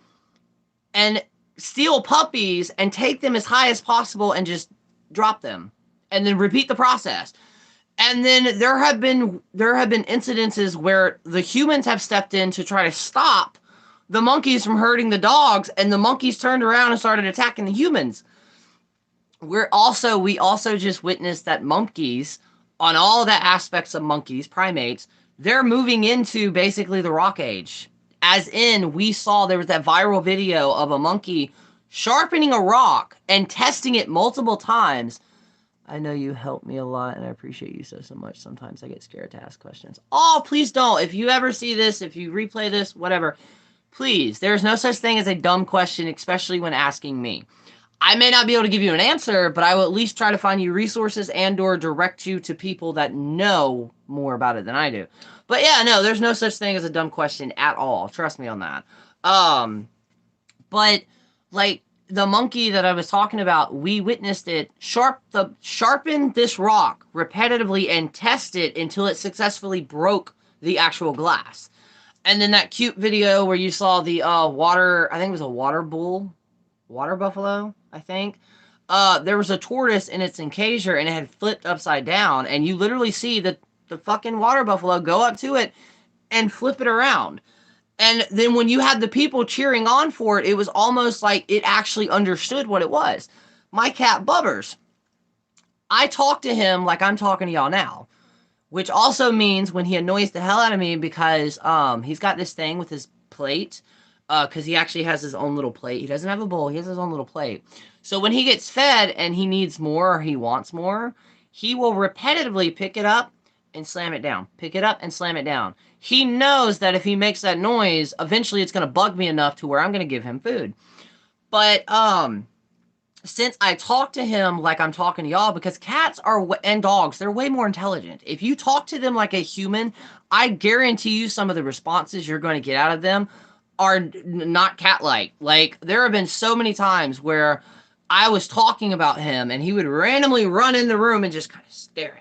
and steal puppies and take them as high as possible and just drop them and then repeat the process. And then there have been incidences where the humans have stepped in to try to stop the monkeys from hurting the dogs, and the monkeys turned around and started attacking the humans. We also just witnessed that monkeys, on all the aspects of monkeys, primates, they're moving into basically the rock age. As in, we saw there was that viral video of a monkey sharpening a rock and testing it multiple times. I know you help me a lot, and I appreciate you so much. Sometimes I get scared to ask questions. Oh, please don't. If you ever see this, if you replay this, whatever, please. There's no such thing as a dumb question, especially when asking me. I may not be able to give you an answer, but I will at least try to find you resources and or direct you to people that know more about it than I do. But yeah, no, there's no such thing as a dumb question at all. Trust me on that. But like the monkey that I was talking about, we witnessed it sharpen this rock repetitively and test it until it successfully broke the actual glass. And then that cute video where you saw the water, I think it was a water buffalo, I think. There was a tortoise in its enclosure and it had flipped upside down, and you literally see the fucking water buffalo go up to it and flip it around. And then when you had the people cheering on for it, it was almost like it actually understood what it was. My cat Bubbers, I talk to him like I'm talking to y'all now, which also means when he annoys the hell out of me because he's got this thing with his plate, because he actually has his own little plate. He doesn't have a bowl. He has his own little plate. So when he gets fed and he needs more or he wants more, he will repetitively pick it up and slam it down. Pick it up and slam it down. He knows that if he makes that noise, eventually it's going to bug me enough to where I'm going to give him food. But since I talk to him like I'm talking to y'all, because cats are and dogs, they're way more intelligent. If you talk to them like a human, I guarantee you some of the responses you're going to get out of them are not cat-like. Like, there have been so many times where I was talking about him and he would randomly run in the room and just kind of stare at me.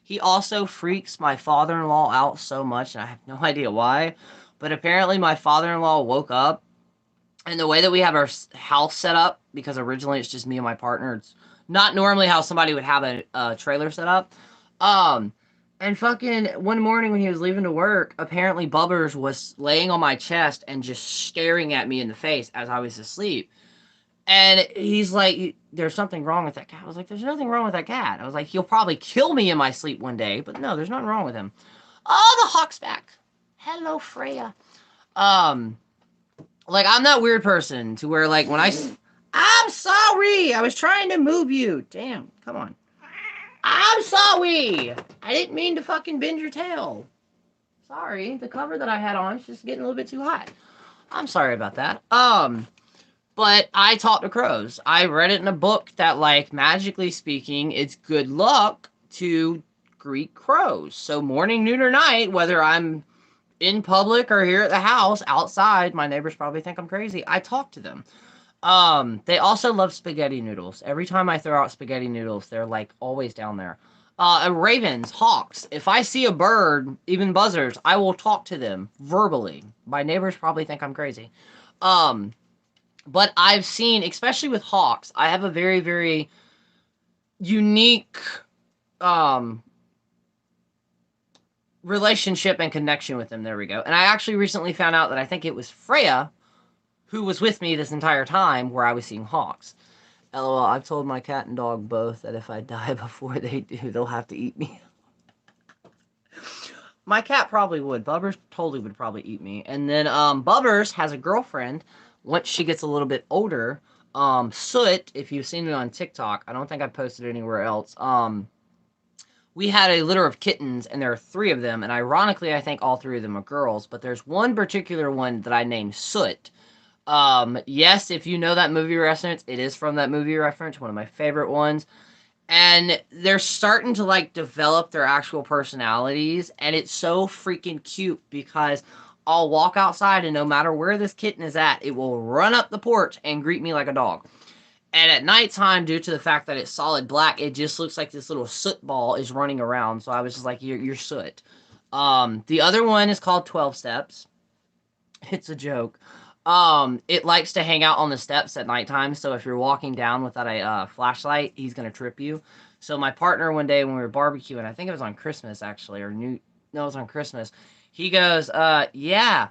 He also freaks my father-in-law out so much, and I have no idea why, but apparently my father-in-law woke up, and the way that we have our house set up, because originally it's just me and my partner, it's not normally how somebody would have a trailer set up. And fucking one morning when he was leaving to work, apparently Bubbers was laying on my chest and just staring at me in the face as I was asleep. And he's like, there's something wrong with that cat. I was like, there's nothing wrong with that cat. I was like, he'll probably kill me in my sleep one day, but no, there's nothing wrong with him. Oh, the hawk's back. Hello, Freya. Like, I'm that weird person to where, like, when I'm sorry, I was trying to move you. Damn, come on. I'm sorry. I didn't mean to fucking bend your tail. Sorry, the cover that I had on is just getting a little bit too hot. I'm sorry about that. But I talk to crows. I read it in a book that, like, magically speaking, it's good luck to greet crows. So morning, noon, or night, whether I'm in public or here at the house, outside, my neighbors probably think I'm crazy. I talk to them. They also love spaghetti noodles. Every time I throw out spaghetti noodles, they're like always down there. Ravens, hawks. If I see a bird, even buzzards, I will talk to them verbally. My neighbors probably think I'm crazy. Um, but I've seen, especially with hawks, I have a very, very unique um relationship and connection with them. There we go. And I actually recently found out that I think it was Freya who was with me this entire time where I was seeing hawks. LOL, I've told my cat and dog both that if I die before they do, they'll have to eat me. My cat probably would. Bubbers totally would probably eat me. And then Bubbers has a girlfriend once she gets a little bit older. Soot, if you've seen it on TikTok, I don't think I've posted it anywhere else. We had a litter of kittens, and there are 3 of them, and ironically, I think all 3 of them are girls, but there's one particular one that I named Soot. Yes, if you know that movie reference, it is from that movie reference, one of my favorite ones. And they're starting to like develop their actual personalities, and it's so freaking cute because I'll walk outside and no matter where this kitten is at, it will run up the porch and greet me like a dog. And at nighttime, due to the fact that it's solid black, it just looks like this little soot ball is running around. So I was just like, you're soot. The other one is called 12 Steps. It's a joke. It likes to hang out on the steps at nighttime, so if you're walking down without a flashlight, he's gonna trip you. So my partner one day when we were barbecuing, I think it was on Christmas actually, no, it was on Christmas. He goes, yeah,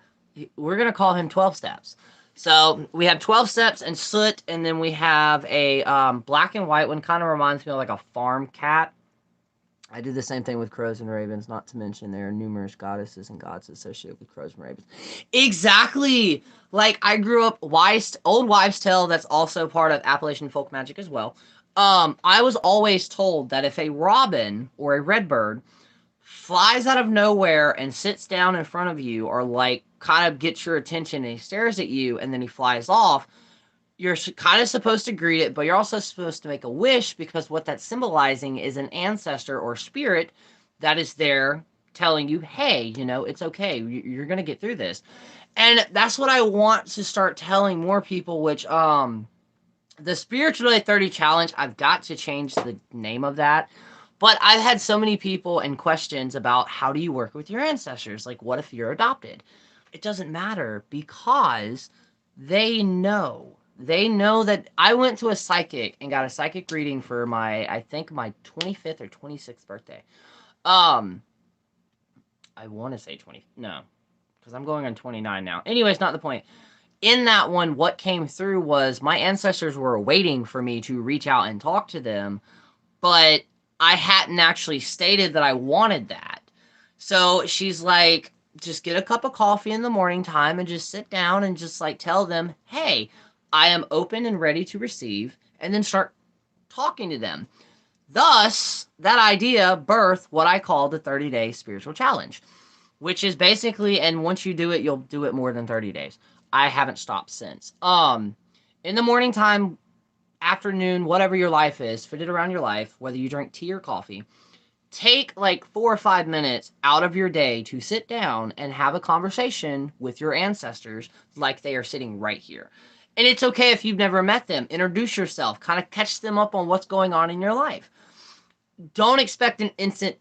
we're gonna call him 12 Steps. So we have 12 Steps and Soot, and then we have a black and white one, kind of reminds me of like a farm cat. I did the same thing with crows and ravens, not to mention there are numerous goddesses and gods associated with crows and ravens. Exactly! Like, I grew up, old wives' tale, that's also part of Appalachian folk magic as well. I was always told that if a robin or a redbird flies out of nowhere and sits down in front of you, or like, kind of gets your attention and he stares at you and then he flies off, you're kind of supposed to greet it, but you're also supposed to make a wish because what that's symbolizing is an ancestor or spirit that is there telling you, hey, you know, it's okay. You're going to get through this. And that's what I want to start telling more people, which, the Spirituality 30 Challenge, I've got to change the name of that. But I've had so many people and questions about how do you work with your ancestors? Like, what if you're adopted? It doesn't matter because they know. They know that I went to a psychic and got a psychic reading for I think my 25th or 26th birthday. I want to say 20, no, because I'm going on 29 now. Anyways, not the point. In that one, what came through was my ancestors were waiting for me to reach out and talk to them, but I hadn't actually stated that I wanted that. So she's like, just get a cup of coffee in the morning time and just sit down and just like tell them, hey, I am open and ready to receive, and then start talking to them. Thus, that idea birthed what I call the 30-day spiritual challenge, which is basically, and once you do it, you'll do it more than 30 days. I haven't stopped since. In the morning time, afternoon, whatever your life is, fit it around your life, whether you drink tea or coffee, take like 4 or 5 minutes out of your day to sit down and have a conversation with your ancestors like they are sitting right here. And it's okay if you've never met them. Introduce yourself. Kind of catch them up on what's going on in your life. Don't expect an instant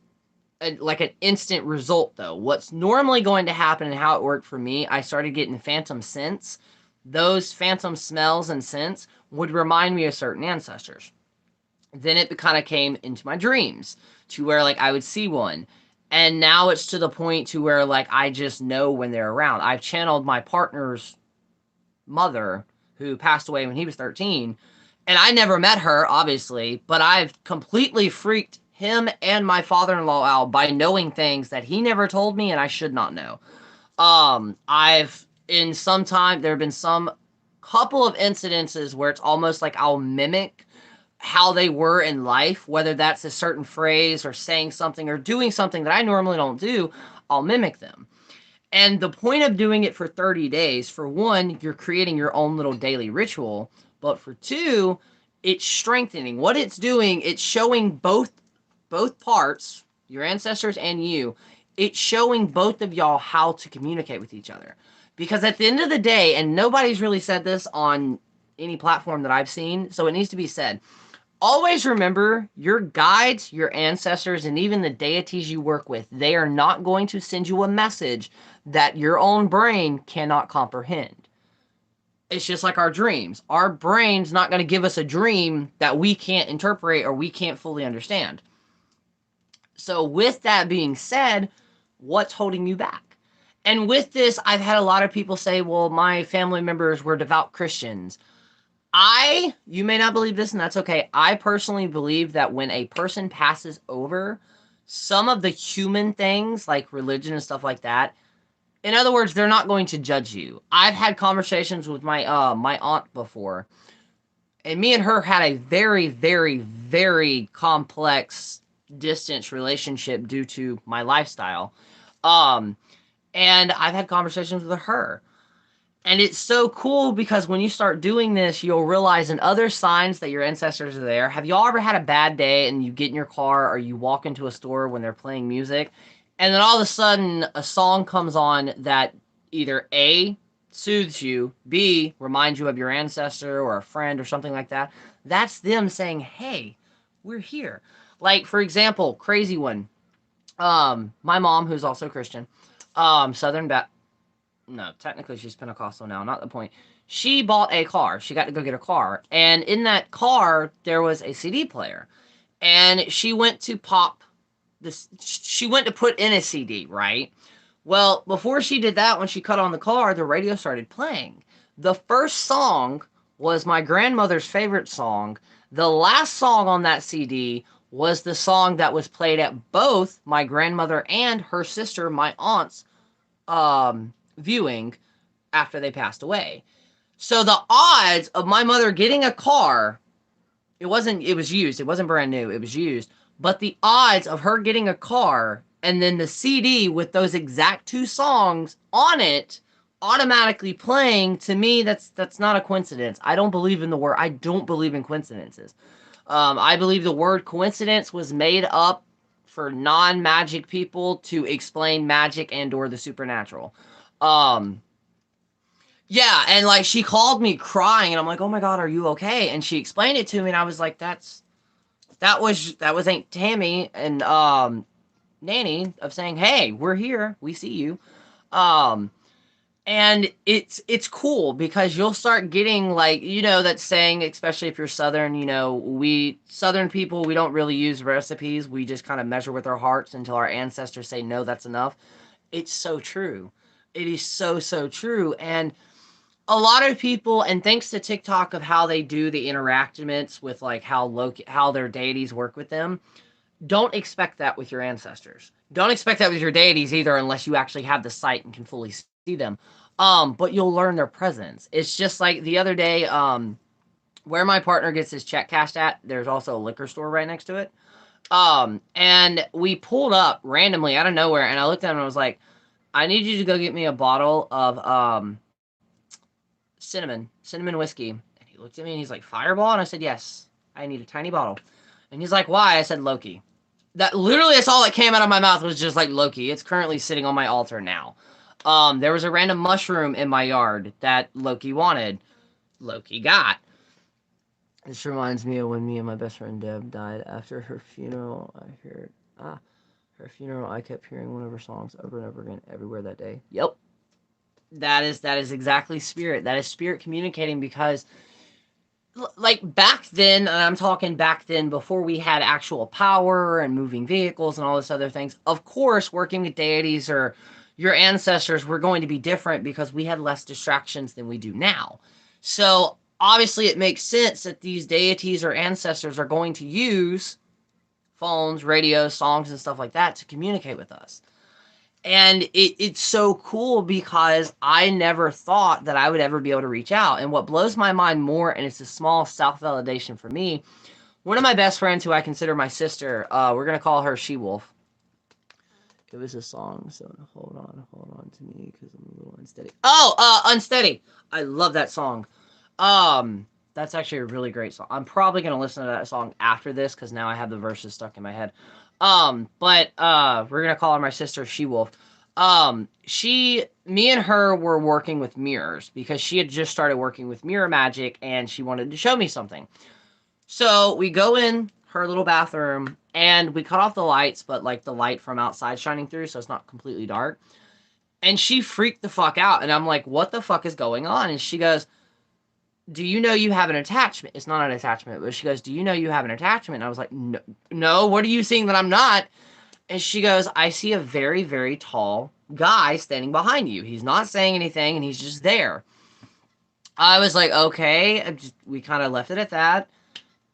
result, though. What's normally going to happen and how it worked for me, I started getting phantom scents. Those phantom smells and scents would remind me of certain ancestors. Then it kind of came into my dreams to where, like, I would see one. And now it's to the point to where, like, I just know when they're around. I've channeled my partner's mother, who passed away when he was 13, and I never met her, obviously, but I've completely freaked him and my father-in-law out by knowing things that he never told me and I should not know. In some time, there have been some couple of incidences where it's almost like I'll mimic how they were in life, whether that's a certain phrase or saying something or doing something that I normally don't do, I'll mimic them. And the point of doing it for 30 days, for one, you're creating your own little daily ritual, but for two, it's strengthening. What it's doing, it's showing both parts, your ancestors and you, it's showing both of y'all how to communicate with each other. Because at the end of the day, and nobody's really said this on any platform that I've seen, so it needs to be said. Always remember your guides, your ancestors, and even the deities you work with, they are not going to send you a message that your own brain cannot comprehend. It's just like our dreams. Our brain's not going to give us a dream that we can't interpret or we can't fully understand. So with that being said, what's holding you back? And with this, I've had a lot of people say, well, my family members were devout Christians. You may not believe this, and that's okay. I personally believe that when a person passes over, some of the human things like religion and stuff like that, in other words, they're not going to judge you. I've had conversations with my aunt before, and me and her had a very, very, very complex distance relationship due to my lifestyle. Um, and I've had conversations with her. And it's so cool because when you start doing this, you'll realize in other signs that your ancestors are there. Have y'all ever had a bad day and you get in your car or you walk into a store when they're playing music, and then all of a sudden a song comes on that either A, soothes you, B, reminds you of your ancestor or a friend or something like that? That's them saying, hey, we're here. Like, for example, crazy one. My mom, who's also Christian, Southern Baptist, no, technically she's Pentecostal now, not the point. She bought a car. She got to go get a car. And in that car, there was a CD player. And she went to she went to put in a CD, right? Well, before she did that, when she cut on the car, the radio started playing. The first song was my grandmother's favorite song. The last song on that CD was the song that was played at both my grandmother and her sister, my aunt's, viewing after they passed away. So the odds of my mother getting a car, it was used. It wasn't brand new. It was used. But the odds of her getting a car and then the CD with those exact two songs on it automatically playing, to me, that's not a coincidence. I don't believe in coincidences. I believe the word coincidence was made up for non-magic people to explain magic and or the supernatural. Um, yeah, and like she called me crying, and I'm like, "Oh my God, are you okay?" And she explained it to me, and I was like, that was Aunt Tammy and Nanny of saying, "Hey, we're here, we see you." Um, and it's cool because you'll start getting like, that saying, especially if you're Southern, we Southern people, we don't really use recipes. We just kind of measure with our hearts until our ancestors say no, that's enough. It's so true. It is so, so true. And a lot of people, and thanks to TikTok of how they do the interactions with like how their deities work with them, don't expect that with your ancestors. Don't expect that with your deities either, unless you actually have the sight and can fully see them. But you'll learn their presence. It's just like the other day, where my partner gets his check cashed at, there's also a liquor store right next to it. And we pulled up randomly out of nowhere, and I looked at him and I was like, I need you to go get me a bottle of cinnamon whiskey. And he looked at me and he's like, Fireball? And I said, yes, I need a tiny bottle. And he's like, why? I said, Loki. That's all that came out of my mouth was just like Loki. It's currently sitting on my altar now. There was a random mushroom in my yard that Loki wanted. Loki got. This reminds me of when me and my best friend Deb died. After her funeral, her funeral, I kept hearing one of her songs over and over again everywhere that day. Yep. That is exactly spirit. That is spirit communicating, because like back then, and I'm talking back then before we had actual power and moving vehicles and all this other things, of course, working with deities or your ancestors were going to be different because we had less distractions than we do now. So obviously it makes sense that these deities or ancestors are going to use phones, radios, songs, and stuff like that to communicate with us. And it's so cool because I never thought that I would ever be able to reach out. And what blows my mind more, and it's a small self-validation for me, one of my best friends who I consider my sister, we're going to call her She-Wolf. It was a song, so hold on to me because I'm a little unsteady. Oh, Unsteady. I love that song. That's actually a really great song. I'm probably gonna listen to that song after this because now I have the verses stuck in my head. But we're gonna call her my sister She Wolf. Me and her were working with mirrors because she had just started working with mirror magic and she wanted to show me something. So we go in her little bathroom and we cut off the lights, but like the light from outside shining through, so it's not completely dark. And she freaked the fuck out, and I'm like, "What the fuck is going on?" And she goes, "Do you know you have an attachment?" It's not an attachment, but she goes, "Do you know you have an attachment?" And I was like, "No, no. What are you seeing that I'm not?" And she goes, "I see a very, very tall guy standing behind you. He's not saying anything, and he's just there." I was like, "Okay." We kind of left it at that.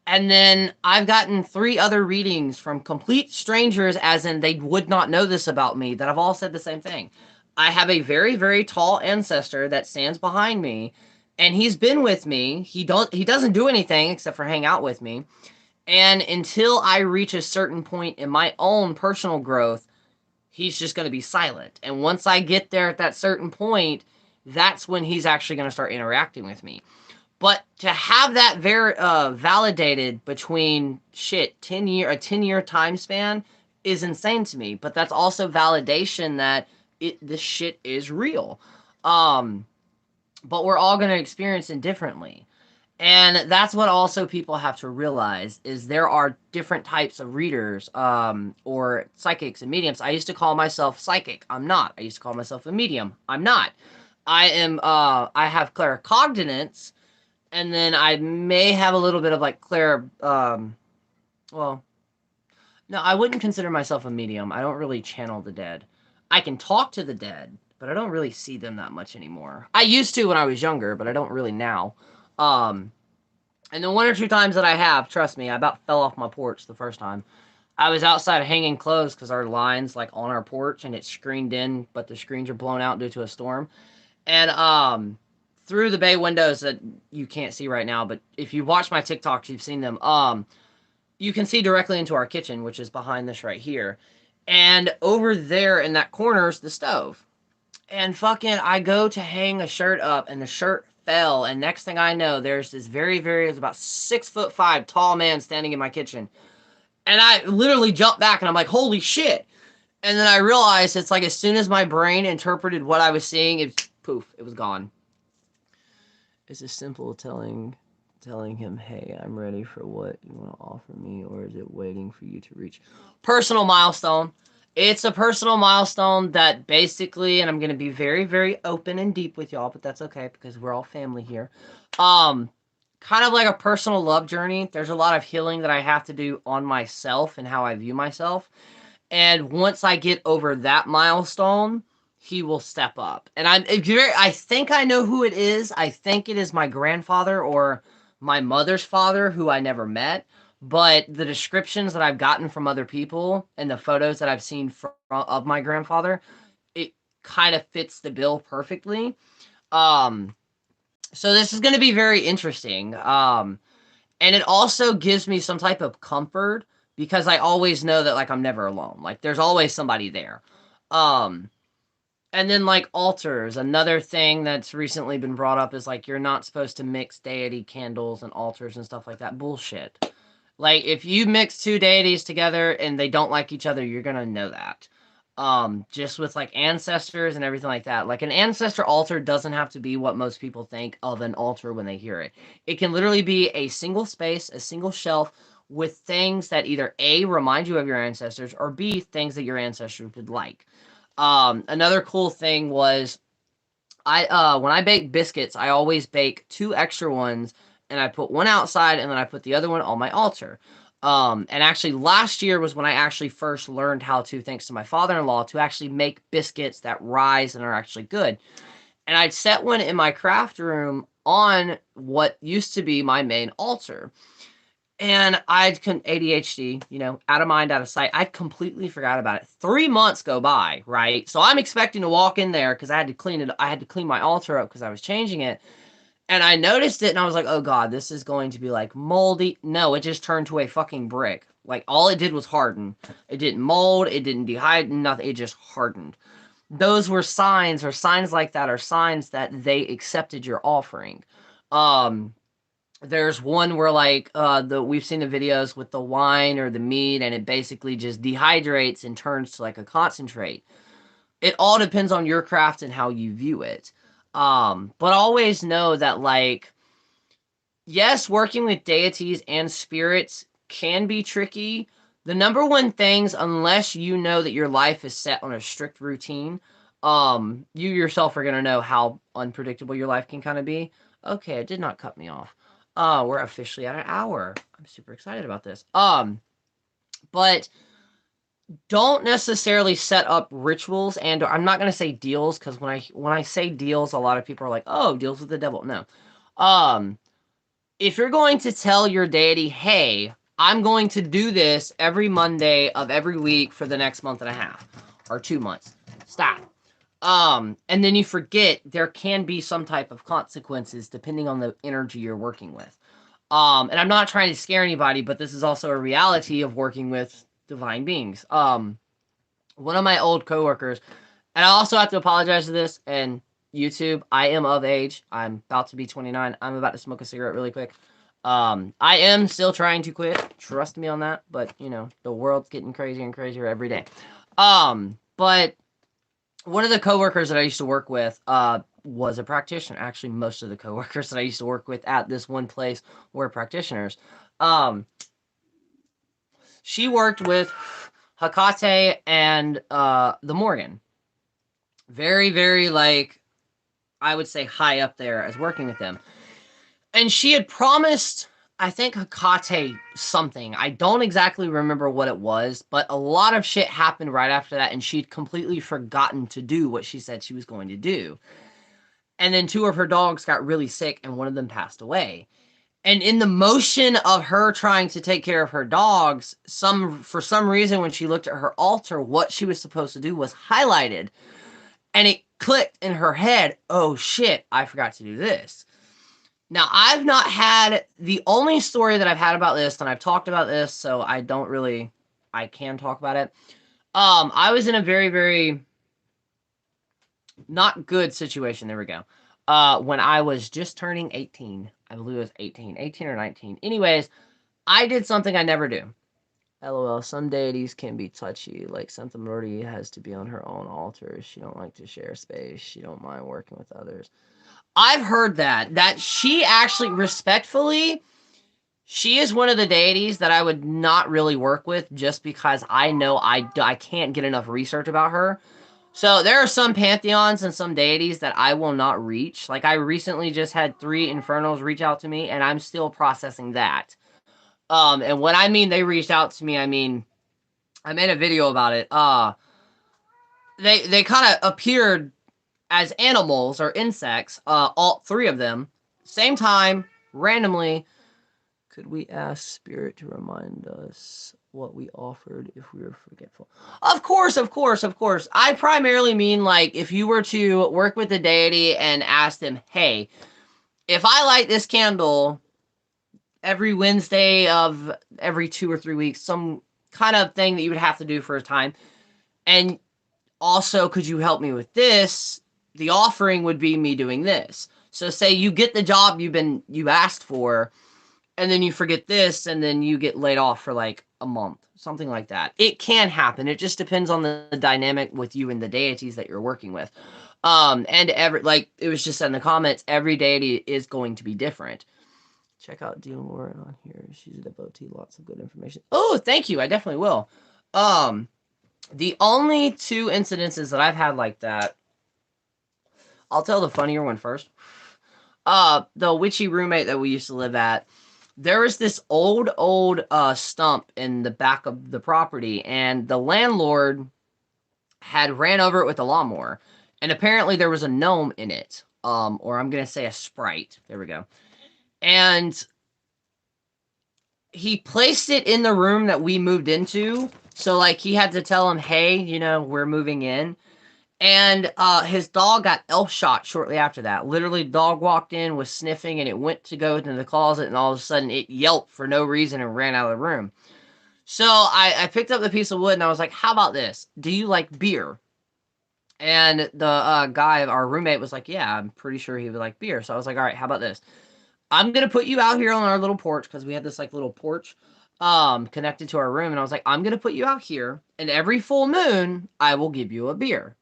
And then I've gotten 3 other readings from complete strangers, as in they would not know this about me, that have all said the same thing. I have a very, very tall ancestor that stands behind me, and he's been with me. He doesn't do anything except for hang out with me. And until I reach a certain point in my own personal growth, he's just going to be silent. And once I get there at that certain point, that's when he's actually going to start interacting with me. But to have that validated between shit 10-year time span is insane to me. But that's also validation that this shit is real. Um, but we're all going to experience it differently. And that's what also people have to realize is there are different types of readers, or psychics and mediums. I used to call myself psychic. I'm not. I used to call myself a medium. I'm not. I have claircognizance, and then I may have a little bit of like well, no, I wouldn't consider myself a medium. I don't really channel the dead. I can talk to the dead, but I don't really see them that much anymore. I used to when I was younger, but I don't really now. Um, and the 1 or 2 times that I have, trust me, I about fell off my porch the first time. I was outside hanging clothes because our line's like on our porch and it's screened in, but the screens are blown out due to a storm. And through the bay windows that you can't see right now, but if you watch my TikToks, you've seen them. You can see directly into our kitchen, which is behind this right here. And over there in that corner is the stove. And fucking, I go to hang a shirt up, and the shirt fell. And next thing I know, there's this it's about 6'5" tall man standing in my kitchen. And I literally jumped back, and I'm like, "Holy shit!" And then I realized it's like as soon as my brain interpreted what I was seeing, it poof, it was gone. Is it simple telling him, "Hey, I'm ready for what you want to offer me," or is it waiting for you to reach personal milestone? It's a personal milestone that basically, and I'm going to be very, very open and deep with y'all, but that's okay because we're all family here. Um, Kind of like a personal love journey. There's a lot of healing that I have to do on myself and how I view myself. And once I get over that milestone, he will step up. And I think I know who it is. I think it is my grandfather or my mother's father, who I never met. But the descriptions that I've gotten from other people and the photos that I've seen of my grandfather, it kind of fits the bill perfectly. Um, so this is going to be very interesting. And it also gives me some type of comfort because I always know that like I'm never alone. Like there's always somebody there. Um and then like altars, another thing that's recently been brought up is like you're not supposed to mix deity candles and altars and stuff like that. Bullshit. Like if you mix 2 deities together and they don't like each other, you're going to know that. Just with like ancestors and everything like that. Like an ancestor altar doesn't have to be what most people think of an altar when they hear it. It can literally be a single space, a single shelf with things that either A, remind you of your ancestors, or B, things that your ancestors would like. Another cool thing was when I bake biscuits, I always bake 2 extra ones, and I put one outside, and then I put the other one on my altar. And actually, last year was when I actually first learned how to, thanks to my father-in-law, to actually make biscuits that rise and are actually good. And I'd set one in my craft room on what used to be my main altar. And ADHD, out of mind, out of sight. I completely forgot about it. 3 months go by, right? So I'm expecting to walk in there because I had to clean it. I had to clean my altar up because I was changing it. And I noticed it and I was like, oh God, this is going to be like moldy. No, it just turned to a fucking brick. Like all it did was harden. It didn't mold. It didn't dehydrate, nothing. It just hardened. Those were signs like that are signs that they accepted your offering. Um, There's one where like we've seen the videos with the wine or the meat, and it basically just dehydrates and turns to like a concentrate. It all depends on your craft and how you view it. But always know that like, yes, working with deities and spirits can be tricky. The number one things, unless you know that your life is set on a strict routine, you yourself are gonna know how unpredictable your life can kind of be. Okay, it did not cut me off. We're officially at an hour. I'm super excited about this. But don't necessarily set up rituals, and I'm not gonna say deals, because when I say deals, a lot of people are like, oh, deals with the devil. No. Um, if you're going to tell your deity, hey, I'm going to do this every Monday of every week for the next month and a half or 2 months, stop. And then you forget, there can be some type of consequences depending on the energy you're working with. And I'm not trying to scare anybody, but this is also a reality of working with divine beings. One of my old coworkers, and I also have to apologize to this, and YouTube, I am of age. I'm about to be 29. I'm about to smoke a cigarette really quick. I am still trying to quit. Trust me on that. But, you know, the world's getting crazier and crazier every day. But one of the coworkers that I used to work with, was a practitioner. Actually, most of the coworkers that I used to work with at this one place were practitioners. Um, she worked with Hakate and the Morgan. Very, very, like, I would say high up there as working with them. And she had promised, I think, Hakate something. I don't exactly remember what it was, but a lot of shit happened right after that, and she'd completely forgotten to do what she said she was going to do. And then two of her dogs got really sick, and one of them passed away. And in the motion of her trying to take care of her dogs, for some reason, when she looked at her altar, what she was supposed to do was highlighted. And it clicked in her head, oh shit, I forgot to do this. Now, I've not had, the only story that I've had about this, and I've talked about this, so I can talk about it. I was in a very, very not good situation. There we go. When I was just turning 18. I believe it was 18 or 19. Anyways, I did something I never do. LOL, some deities can be touchy, like Santa Maria has to be on her own altar. She don't like to share space. She don't mind working with others. I've heard that she actually, respectfully, she is one of the deities that I would not really work with, just because I know I can't get enough research about her. So there are some pantheons and some deities that I will not reach. Like, I recently just had 3 Infernals reach out to me, and I'm still processing that. And when I mean they reached out to me, I mean, I made a video about it. They kind of appeared as animals or insects, all 3 of them, same time, randomly. Could we ask Spirit to remind us what we offered if we were forgetful? Of course, of course, of course. I primarily mean, like, if you were to work with the deity and ask them, hey, if I light this candle every Wednesday of every 2 or 3 weeks, some kind of thing that you would have to do for a time, and also, could you help me with this? The offering would be me doing this. So say you get the job you asked for, and then you forget this, and then you get laid off for like a month, something like that. It can happen. It just depends on the dynamic with you and the deities that you're working with. And like it was just said in the comments, every deity is going to be different. Check out Deal More on here. She's a devotee. Lots of good information. Oh, thank you. I definitely will. The only 2 incidences that I've had like that, I'll tell the funnier one first. The witchy roommate that we used to live at, there was this old stump in the back of the property, and the landlord had ran over it with a lawnmower, and apparently there was a gnome in it, or I'm gonna say a sprite. There we go. And he placed it in the room that we moved into, so like he had to tell him, hey, you know, we're moving in. And his dog got elf shot shortly after that. Literally, dog walked in, was sniffing, and it went to go into the closet, and all of a sudden it yelped for no reason and ran out of the room. So I picked up the piece of wood, and I was like, how about this? Do you like beer? And the guy, our roommate, was like, yeah, I'm pretty sure he would like beer. So I was like, all right, how about this? I'm gonna put you out here on our little porch, because we had this like little porch connected to our room, and I was like, I'm gonna put you out here, and every full moon I will give you a beer.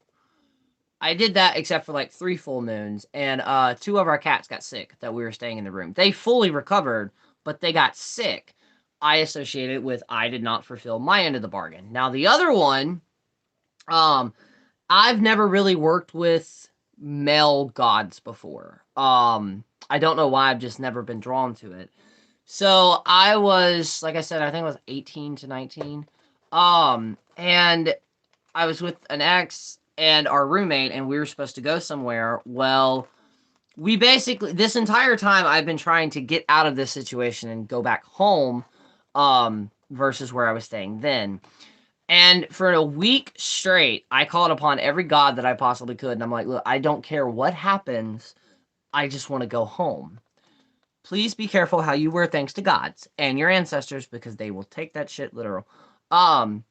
I did that except for like 3 full moons, and 2 of our cats got sick that we were staying in the room. They fully recovered, but they got sick. I associated with I did not fulfill my end of the bargain. Now the other one, um, I've never really worked with male gods before. I don't know why, I've just never been drawn to it. So I was, like I said, I think I was 18 to 19. And I was with an ex and our roommate, and we were supposed to go somewhere. Well, we basically, this entire time, I've been trying to get out of this situation and go back home, versus where I was staying then. And for a week straight, I called upon every god that I possibly could. And I'm like, look, I don't care what happens. I just want to go home. Please be careful how you wear things to gods and your ancestors, because they will take that shit literal. And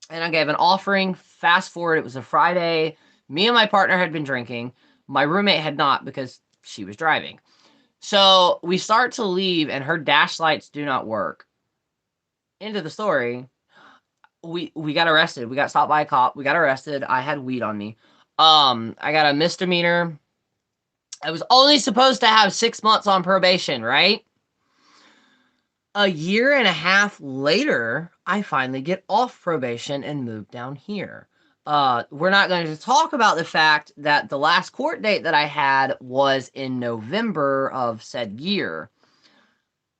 I gave an offering. Fast forward, it was a Friday. Me and my partner had been drinking. My roommate had not, because she was driving. So we start to leave, and her dash lights do not work. End of the story. We got arrested. We got stopped by a cop. We got arrested. I had weed on me. I got a misdemeanor. I was only supposed to have 6 months on probation, right? A year and a half later, I finally get off probation and move down here. We're not going to talk about the fact that the last court date that I had was in November of said year.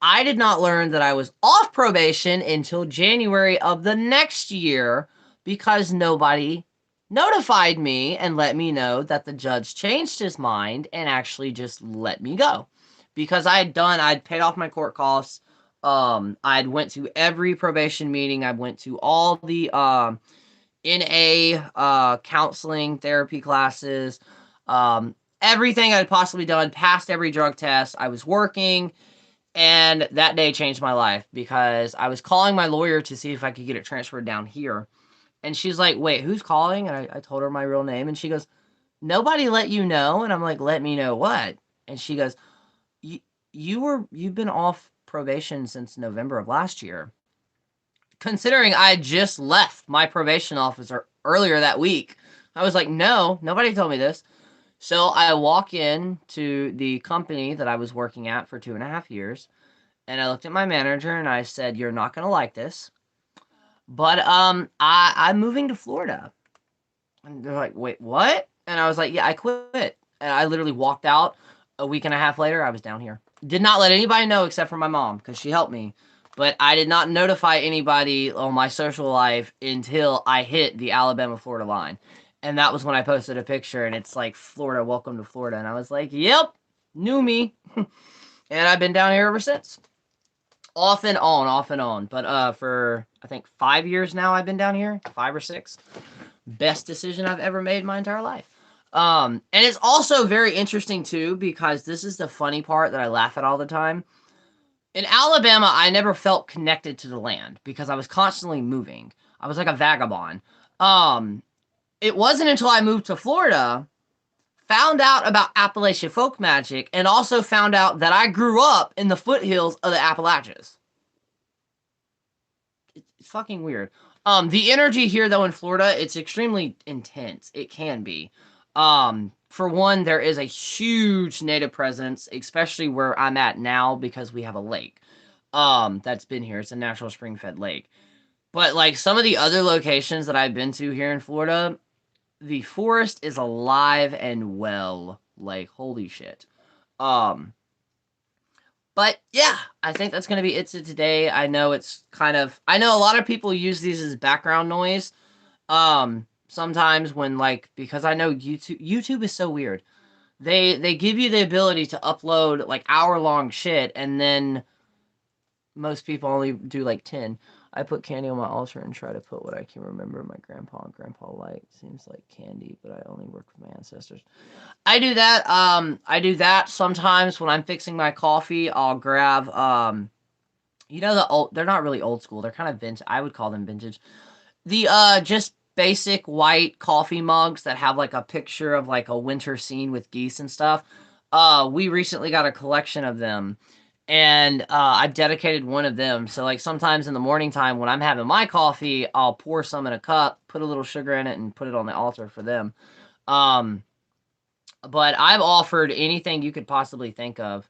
I did not learn that I was off probation until January of the next year, because nobody notified me and let me know that the judge changed his mind and actually just let me go. Because I'd paid off my court costs. I'd went to every probation meeting. I went to all the NA counseling therapy classes. Everything I'd possibly done, passed every drug test. I was working. And that day changed my life, because I was calling my lawyer to see if I could get it transferred down here. And she's like, wait, who's calling? And I told her my real name. And she goes, nobody let you know? And I'm like, let me know what? And she goes, you've been off probation since November of last year. Considering I just left my probation officer earlier that week, I was like, no, nobody told me this. So I walk in to the company that I was working at for 2.5 years, and I looked at my manager and I said, you're not going to like this, but I'm moving to Florida. And they're like, wait, what? And I was like, yeah, I quit. And I literally walked out. A week and a half later, I was down here. Did not let anybody know except for my mom, because she helped me. But I did not notify anybody on my social life until I hit the Alabama-Florida line. And that was when I posted a picture, and it's like, Florida, welcome to Florida. And I was like, yep, knew me. And I've been down here ever since. Off and on, off and on. But for, I think, 5 years now I've been down here. 5 or 6. Best decision I've ever made in my entire life. And it's also very interesting, too, because this is the funny part that I laugh at all the time. In Alabama, I never felt connected to the land, because I was constantly moving. I was like a vagabond. It wasn't until I moved to Florida, found out about Appalachian folk magic, and also found out that I grew up in the foothills of the Appalachians. It's fucking weird. The energy here, though, in Florida, it's extremely intense. It can be. For one, there is a huge native presence, especially where I'm at now, because we have a lake. That's been here. It's a natural spring-fed lake. But, like, some of the other locations that I've been to here in Florida, the forest is alive and well. Like, holy shit. But yeah, I think that's gonna be it to today. I know it's kind of, I know a lot of people use these as background noise. Sometimes when, like, because I know YouTube is so weird. They give you the ability to upload like hour-long shit, and then most people only do like 10. I put candy on my altar and try to put what I can remember my grandpa and grandpa liked. Seems like candy, but I only work with my ancestors. I do that. I do that sometimes when I'm fixing my coffee. I'll grab the old. They're not really old school. They're kind of vintage. I would call them vintage. The just basic white coffee mugs that have like a picture of like a winter scene with geese and stuff. We recently got a collection of them, and I've dedicated one of them. So like sometimes in the morning time when I'm having my coffee, I'll pour some in a cup, put a little sugar in it, and put it on the altar for them. Um, but I've offered anything you could possibly think of.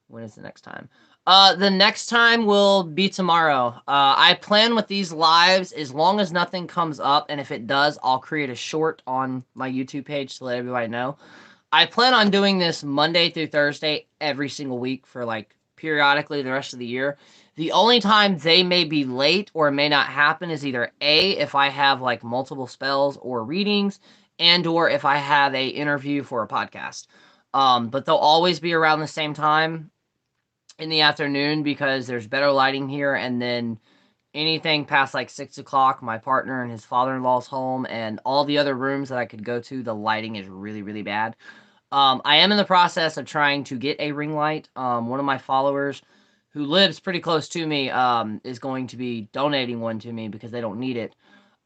When is the next time? The next time will be tomorrow. I plan with these lives as long as nothing comes up, and if it does, I'll create a short on my YouTube page to let everybody know. I plan on doing this Monday through Thursday every single week for like periodically the rest of the year. The only time they may be late or may not happen is either A, if I have like multiple spells or readings, and or if I have a interview for a podcast. But they'll always be around the same time in the afternoon because there's better lighting here, and then anything past like 6 o'clock, my partner and his father-in-law's home, and all the other rooms that I could go to, the lighting is really, really bad. I am in the process of trying to get a ring light. One of my followers who lives pretty close to me is going to be donating one to me because they don't need it.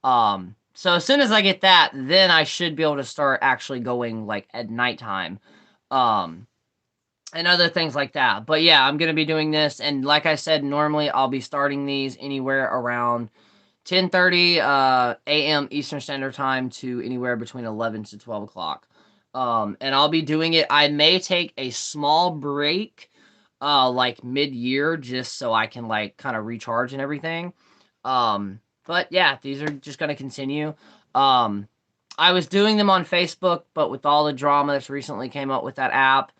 So as soon as I get that, then I should be able to start actually going like at nighttime. Um, and other things like that. But yeah, I'm going to be doing this. And like I said, normally I'll be starting these anywhere around 10:30 a.m. Eastern Standard Time to anywhere between 11 to 12 o'clock. And I'll be doing it. I may take a small break like mid-year just so I can like kind of recharge and everything. But yeah, these are just going to continue. Um, I was doing them on Facebook, but with all the drama that's recently came up with that app,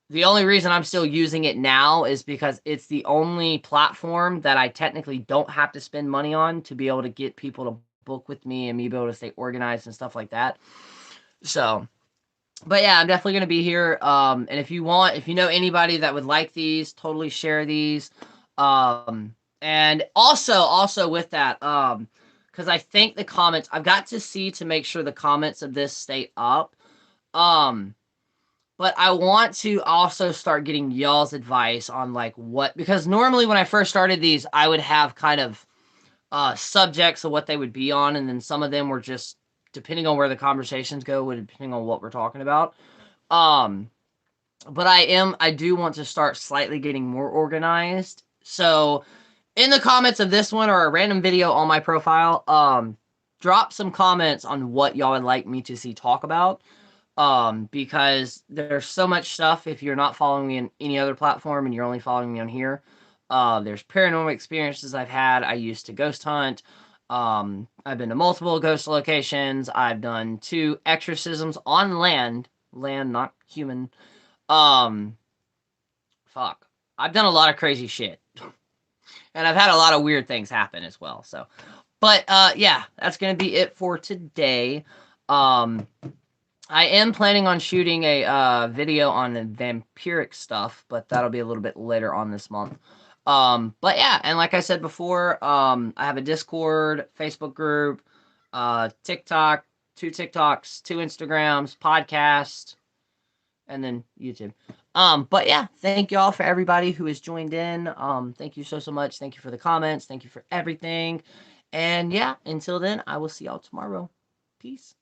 the only reason I'm still using it now is because it's the only platform that I technically don't have to spend money on to be able to get people to book with me and me be able to stay organized and stuff like that. So, but yeah, I'm definitely going to be here. And if you know anybody that would like these, totally share these. And also with that, because I think the comments, I've got to see to make sure the comments of this stay up. Um, but I want to also start getting y'all's advice on like what, because normally when I first started these, I would have kind of subjects of what they would be on, and then some of them were just depending on where the conversations go, would depending on what we're talking about. Um, but I do want to start slightly getting more organized. So in the comments of this one or a random video on my profile, drop some comments on what y'all would like me to see talk about. Because there's so much stuff if you're not following me in any other platform and you're only following me on here. There's paranormal experiences I've had. I used to ghost hunt. I've been to multiple ghost locations. I've done 2 exorcisms on land, not human. Um, fuck. I've done a lot of crazy shit. And I've had a lot of weird things happen as well. So, but yeah, that's gonna be it for today. Um, I am planning on shooting a video on the vampiric stuff, but that'll be a little bit later on this month. But yeah, and like I said before, I have a Discord, Facebook group, TikTok, 2 TikToks, 2 Instagrams, podcast, and then YouTube. But yeah, thank y'all for everybody who has joined in. Thank you so much. Thank you for the comments. Thank you for everything. And yeah, until then, I will see y'all tomorrow. Peace.